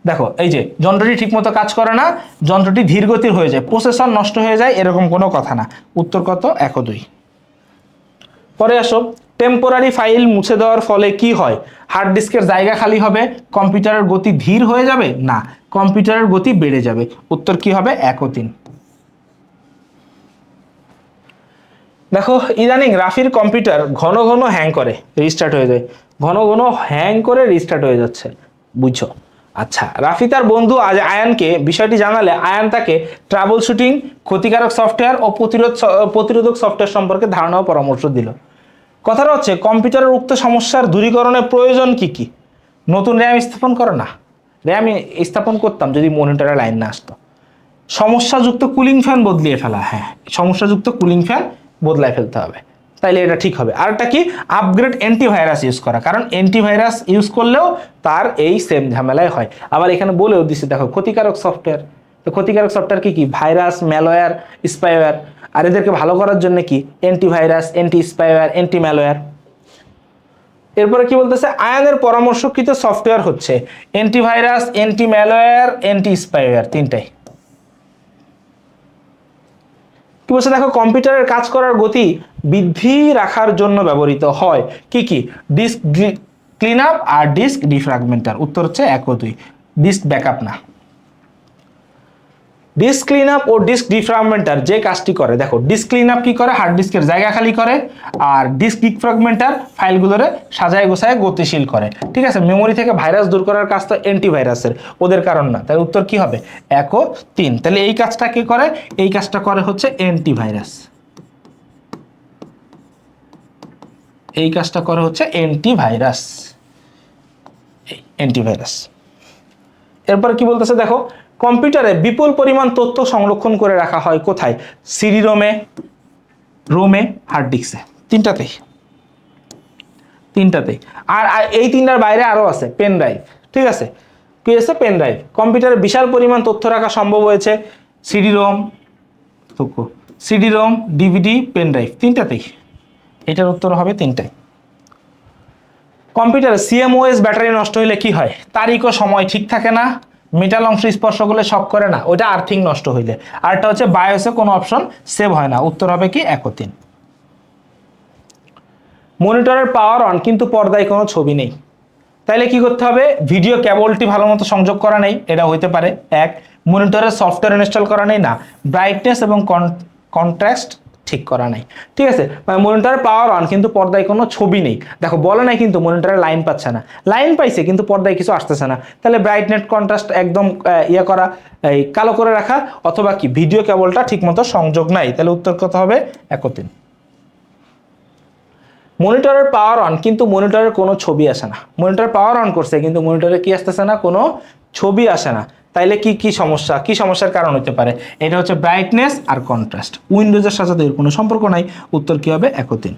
দেখো এই যে যন্ত্রটি ঠিকমতো কাজ করে না, যন্ত্রটি ধীর গতির হয়ে যায়, প্রসেসর নষ্ট হয়ে যায়, এরকম কোনো কথা না। উত্তর কত? 1 ও 2। পরে আসো, টেম্পোরারি ফাইল মুছে দেওয়ার ফলে কি হয়? হার্ড ডিস্কের জায়গা খালি হবে, কম্পিউটারের গতি ধীর হয়ে যাবে, না, কম্পিউটারের গতি বেড়ে যাবে। উত্তর কি হবে? 1 ও 3। দেখো ইদানিং রাফির কম্পিউটার ঘন ঘন হ্যাং করে, রিস্টার্ট হয়ে যায়, ঘন ঘন হ্যাং করে রিস্টার্ট হয়ে যাচ্ছে, বুঝছো? আচ্ছা, রাফি তার বন্ধু আয়ানকে বিষয়টি জানালে আয়ান তাকে ট্রাবল শুটিং, ক্ষতিকারক সফটওয়্যার ও প্রতিরোধক সফটওয়্যার সম্পর্কে ধারণা ও পরামর্শ দিল। কথাটা হচ্ছে কম্পিউটারের উক্ত সমস্যার দূরীকরণের প্রয়োজন কি কি? নতুন র্যাম স্থাপন করো না, র্যাম স্থাপন করতাম যদি মনিটরে লাইন না আসতো। সমস্যাযুক্ত কুলিং ফ্যান বদলিয়ে ফেলা, হ্যাঁ সমস্যাযুক্ত কুলিং ফ্যান বদলায় ফেলতে হবে, তাইলে এটা ঠিক হবে। আরটা কি? আপগ্রেড অ্যান্টিভাইরাস ইউজ করা, কারণ অ্যান্টিভাইরাস ইউজ করলেও তার এই সেম ঝামেলায় হয়। আবার এখানে বলেও দিচ্ছে দেখো ক্ষতিকারক সফটওয়্যার, তো ক্ষতিকারক সফটওয়্যার কি কি? Virus, malware, spyware. আর এদেরকে ভালো করার জন্য কি? Antivirus, anti spyware, anti malware. এরপরে কি বলতেছে, আয়ানের পরামর্শকৃত সফটওয়্যার হচ্ছে antivirus, anti malware, anti spyware, তিনটাই। কি বলছে দেখো, কম্পিউটারের কাজ করার গতি বৃদ্ধি রাখার জন্য ব্যবহৃত হয় কি কি? ডিস্ক ক্লিন আপ আর ডিস্ক ডিফ্র্যাগমেন্টার। উত্তর হচ্ছে 1 ও 2, ডিস্ক ব্যাকআপ না। ডিস্ক ক্লিন আপ ও ডিস্ক ডিফ্র্যাগমেন্টার যে কাজটি করে, দেখো ডিস্ক ক্লিন আপ কি করে? হার্ড ডিস্কের জায়গা খালি করে, আর ডিস্ক ডিফ্র্যাগমেন্টার ফাইলগুলোরে সাজায় গোছায় গতিশীল করে, ঠিক আছে? মেমোরি থেকে ভাইরাস দূর করার কাজ তো অ্যান্টিভাইরাসের, ওদের কারণ না। তাহলে উত্তর কি হবে? 1 ও 3। তাহলে এই কাজটা কি করে? এই কাজটা করে হচ্ছে অ্যান্টিভাইরাস, এই কাজটা করে হচ্ছে অ্যান্টিভাইরাস, অ্যান্টিভাইরাস। এরপর কি বলতেছে দেখো, কম্পিউটারে বিপুল পরিমাণ তথ্য সংরক্ষণ করে রাখা হয় কোথায়? সিডি রোমে, রোমে, হার্ড ডিস্কে, তিনটাতেই, তিনটাতেই। আর এই তিনটার বাইরে আরো আছে পেন ড্রাইভ, ঠিক আছে? কি আছে? Pen drive. কম্পিউটারে বিশাল পরিমাণ তথ্য রাখা সম্ভব হয়েছে CD ROM, CD ROM, DVD, pen drive, তিনটাতেই। এটার উত্তর হবে তিনটাই। কম্পিউটারে সিএমওএস ব্যাটারি নষ্ট হলে কি হয়? তারিখ ও সময় ঠিক থাকে না, মেটাল অংশ স্পর্শ করলে শক করে না, ওটা আর্থিং নষ্ট হইলে। আরটা হচ্ছে বায়োসে কোনো অপশন সেভ হয় না। উত্তর হবে কি? 1 ও 3। মনিটরের পাওয়ার অন কিন্তু পর্দায় কোনো ছবি নেই, তাইলে কি করতে হবে? ভিডিও কেবলটি ভালো মতো সংযোগ করা নেই, এটা হইতে পারে এক। মনিটরের সফটওয়্যার ইনস্টল করা নেই, না। ব্রাইটনেস এবং কন্ট্রাস্ট ঠিক করা নাই, ঠিক আছে? মানে মনিটরের পাওয়ার অন কিন্তু পর্দায় কোনো ছবি নেই। দেখো বলে নাই কিন্তু মনিটরে লাইন পাচ্ছে না, লাইন পাইছে কিন্তু পর্দায় কিছু আসতেছে না, তাহলে ব্রাইটনেস কন্ট্রাস্ট একদম ইয়ে করা, এই কালো করে রাখা, অথবা কি ভিডিও কেবলটা ঠিকমতো সংযোগ নাই, তাহলে উত্তর কত হবে? 1 ও 3। মনিটরের পাওয়ার অন কিন্তু মনিটরের কোনো ছবি আসে না, মনিটর পাওয়ার অন করছে কিন্তু মনিটরে কি আসতেছে না? কোনো ছবি আসে না, তাইলে কি কি সমস্যা, কি সমস্যার কারণ হতে পারে? এটা হচ্ছে ব্রাইটনেস আর কন্ট্রাস্ট, উইন্ডোজের সাথে এর কোনো সম্পর্ক নাই। উত্তর কি হবে? 1 ও 3।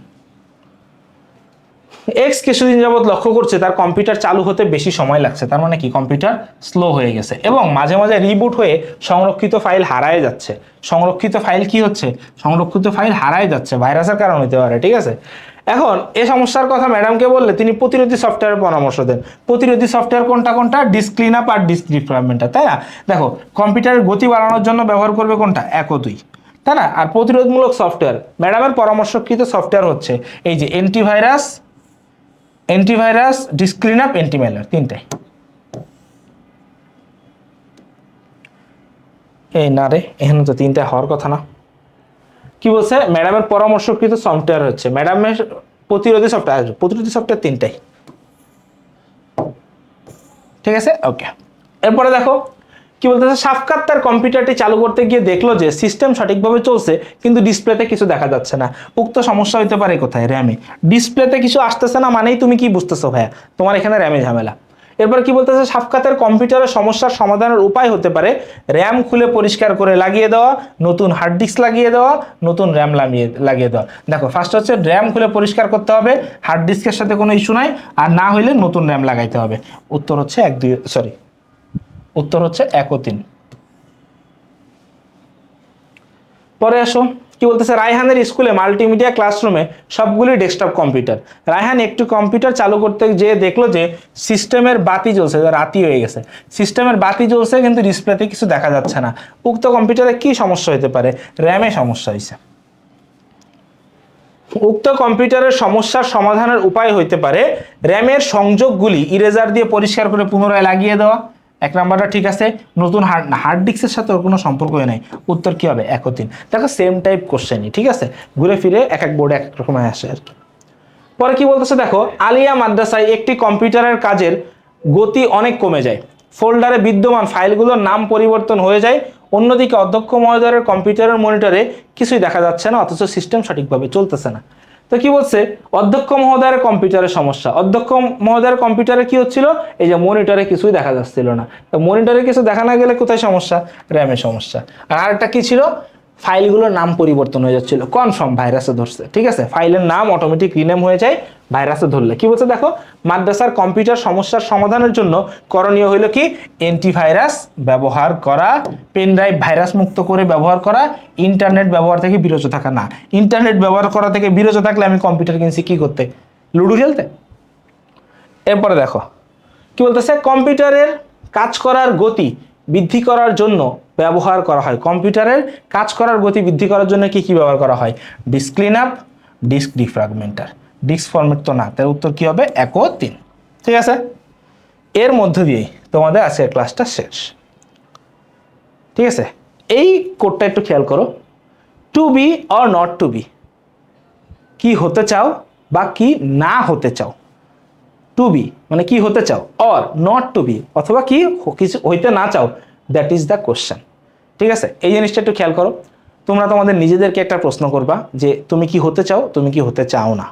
এক্স কিছুদিন যাবত লক্ষ্য করছে তার কম্পিউটার চালু হতে বেশি সময় লাগছে, তার মানে কি? কম্পিউটার স্লো হয়ে গেছে এবং মাঝে মাঝে রিবুট হয়ে সংরক্ষিত ফাইল হারায় যাচ্ছে। সংরক্ষিত ফাইল কি হচ্ছে? সংরক্ষিত ফাইল হারায় যাচ্ছে, ভাইরাসের কারণ হতে পারে, ঠিক আছে? এখন এই সমস্যার কথা ম্যাডামকে বললে তিনি প্রতিরোধী সফটওয়্যারের পরামর্শ দেন। প্রতিরোধী সফটওয়্যার কোনটা কোনটা? ডিস্ক ক্লিন আপ আর ডিস্ক ডিফ্র্যাগমেন্টার, তাই না? দেখো কম্পিউটারের গতি বাড়ানোর জন্য ব্যবহার করবে কোনটা? 1 ও 2, তাই না? আর প্রতিরোধমূলক সফটওয়্যার ম্যাডামের পরামর্শকৃত সফটওয়্যার হচ্ছে এই যে antivirus, antivirus, disk clean up, anti malware, তিনটাই। এই না রে, এখানে তো তিনটা হওয়ার কথা না। কি বলছে? ম্যাডামের পরামর্শকৃত সফটওয়্যার হচ্ছে, ম্যাডামের প্রতিরোধী সফটওয়্যার, প্রতিরোধী সফটওয়্যার তিনটাই, ঠিক আছে? ওকে। এরপরে দেখো কি বলতেছে, সাফকাত তার কম্পিউটারটি চালু করতে গিয়ে দেখলো যে সিস্টেম সঠিকভাবে চলছে কিন্তু ডিসপ্লেতে কিছু দেখা যাচ্ছে না। উক্ত সমস্যা হতে পারে কোথায়? র্যামে। ডিসপ্লেতে কিছু আসতেছে না মানেই তুমি কি বুঝতেছো ভাইয়া? তোমার এখানে র্যামে ঝামেলা। এরপর কি বলতেছে, সাফকাতের কম্পিউটারের সমস্যার সমাধানের উপায় হতে পারে র্যাম খুলে পরিষ্কার করে লাগিয়ে দেওয়া, নতুন হার্ড ডিস্ক লাগিয়ে দেওয়া, নতুন র্যাম লাগিয়ে দেওয়া। দেখো ফার্স্ট হচ্ছে র্যাম খুলে পরিষ্কার করতে হবে, হার্ড ডিস্কের সাথে কোনো ইস্যু নাই, আর না হইলে নতুন র্যাম লাগাইতে হবে। উত্তর হচ্ছে 1 ও 3। পরে আসো, কি বলতেছে, রায়হানের স্কুলে মাল্টিমিডিয়া ক্লাসরুমে সবগুলি ডেস্কটপ কম্পিউটার। রায়হান একটি কম্পিউটার চালু করতে যেয়ে দেখলো যে সিস্টেমের বাতি জ্বলছে, রাতি হয়ে গেছে, সিস্টেমের বাতি জ্বলছে কিন্তু ডিসপ্লেতে কিছু দেখা যাচ্ছে না। উক্ত কম্পিউটারে কি সমস্যা হতে পারে? র্যামে সমস্যা হয়েছে। উক্ত কম্পিউটারের সমস্যার সমাধানের উপায় হইতে পারে র্যামের সংযোগগুলি ইরেজার দিয়ে পরিষ্কার করে পুনরায় লাগিয়ে দেওয়া। 1 নাম্বারটা ঠিক আছে। নতুন হার্ড ডিস্কের সাথে ওর কোনো সম্পর্কই নাই। উত্তর কি হবে? 1 ও 3। দেখো সেম টাইপ কোশ্চেনই, ঠিক আছে, ঘুরে ফিরে এক এক বোর্ডে এক এক রকম আসে আর কি। পরে কি বলতেছে দেখো, আলিয়া মাদ্রাসায় একটি কম্পিউটারের কাজের গতি অনেক কমে যায়, ফোল্ডারে বিদ্যমান ফাইলগুলোর নাম পরিবর্তন হয়ে যায়, অন্যদিকে অধ্যক্ষ মহোদয়ের কম্পিউটারের মনিটরে কিছুই দেখা যাচ্ছে না, অথচ সিস্টেম সঠিকভাবে চলতেছে না। তো কি বলছে, অধ্যক্ষ মহোদয়ের কম্পিউটারের সমস্যা। অধ্যক্ষ মহোদয়ের কম্পিউটারে কি হচ্ছিল, এই যে মনিটরে কিছুই দেখা যাচ্ছিল না। তো মনিটরে কিছু দেখা না গেলে কোথায় সমস্যা? র্যামে সমস্যা। আর আরেকটা কি ছিল, ফাইলগুলোর নাম পরিবর্তন হয়ে যাচ্ছিল, কনফার্ম ভাইরাসে ধরছে। ঠিক আছে, ফাইলের নাম অটোমেটিক রিনেম হয়ে যায় ভাইরাসে ধরলে। কি বলছে দেখো, মাদ্রাসার কম্পিউটার সমস্যার সমাধানের জন্য করণীয় হলো কি, অ্যান্টিভাইরাস ব্যবহার করা, পেন ড্রাইভ ভাইরাস মুক্ত করে ব্যবহার করা, ইন্টারনেট ব্যবহার থেকে বিরত থাকা। না, ইন্টারনেট ব্যবহার করা থেকে বিরত থাকলে আমি কম্পিউটার কিনছি কি করতে? লুডো খেলতে। এরপরে দেখো কি বলতেছে, কম্পিউটারের কাজ করার গতি বৃদ্ধি করার জন্য ব্যবহার করা হয়। কম্পিউটারের কাজ করার গতি বৃদ্ধি করার জন্য কি কি ব্যবহার করা হয়? Disk clean up, disk defragmenter. Disk format তো না, তার উত্তর কি হবে? 1 ও 3। ঠিক আছে, এর মধ্য দিয়েই তোমাদের আজকের ক্লাসটা শেষ। ঠিক আছে, এই কোডটা একটু খেয়াল করো, to be or not to be, কি হতে চাও বা কি না হতে চাও। টু বি মানে কি হতে চাও, অর নট টু বি অথবা কি কিছু হইতে না চাও, দ্যাট ইজ দ্য কোশ্চেন। ঠিক আছে, এই জিনিসটা একটু খেয়াল করো। তোমরা তোমাদের নিজেদেরকে একটা প্রশ্ন করবা যে তুমি কি হতে চাও, তুমি কি হতে চাও না।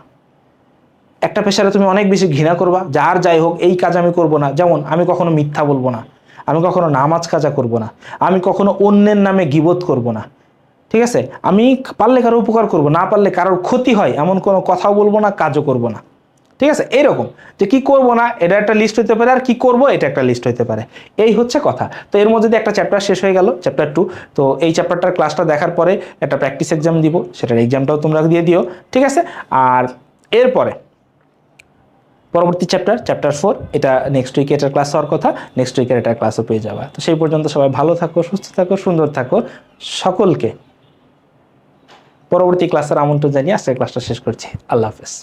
একটা পেশারে তুমি অনেক বেশি ঘৃণা করবা, যার যাই হোক এই কাজ আমি করব না। যেমন আমি কখনো মিথ্যা বলবো না, আমি কখনো নামাজ কাজা করব না, আমি কখনো অন্যের নামে গীবত করব না। ঠিক আছে, আমি পারলে কারো উপকার করব, না পারলে কারোর ক্ষতি হয় এমন কোনো কথাও বলবো না, কাজও করব না। ঠিক আছে, এইরকম যে কি করব না এটা একটা লিস্ট হতে পারে, আর কি করব এটা একটা লিস্ট হতে পারে। এই হচ্ছে কথা। তো এর মধ্যে দিয়ে একটা চ্যাপ্টার শেষ হয়ে গেল, চ্যাপ্টার 2। তো এই চ্যাপ্টারটার ক্লাসটা দেখার পরে একটা প্র্যাকটিস এক্সাম দিব, সেটার এক্সামটাও তোমরা দিয়ে দিও। ঠিক আছে, আর এরপরে পরবর্তী চ্যাপ্টার 4, এটা নেক্সট উইকে এটার ক্লাস হওয়ার কথা, নেক্সট উইকের এটার ক্লাসও পেয়ে যাবা। তো সেই পর্যন্ত সবাই ভালো থাকো, সুস্থ থাকো, সুন্দর থাকো। সকলকে পরবর্তী ক্লাসের আমন্ত্রণ জানিয়ে আজকের ক্লাসটা শেষ করছি। আল্লাহ হাফেজ।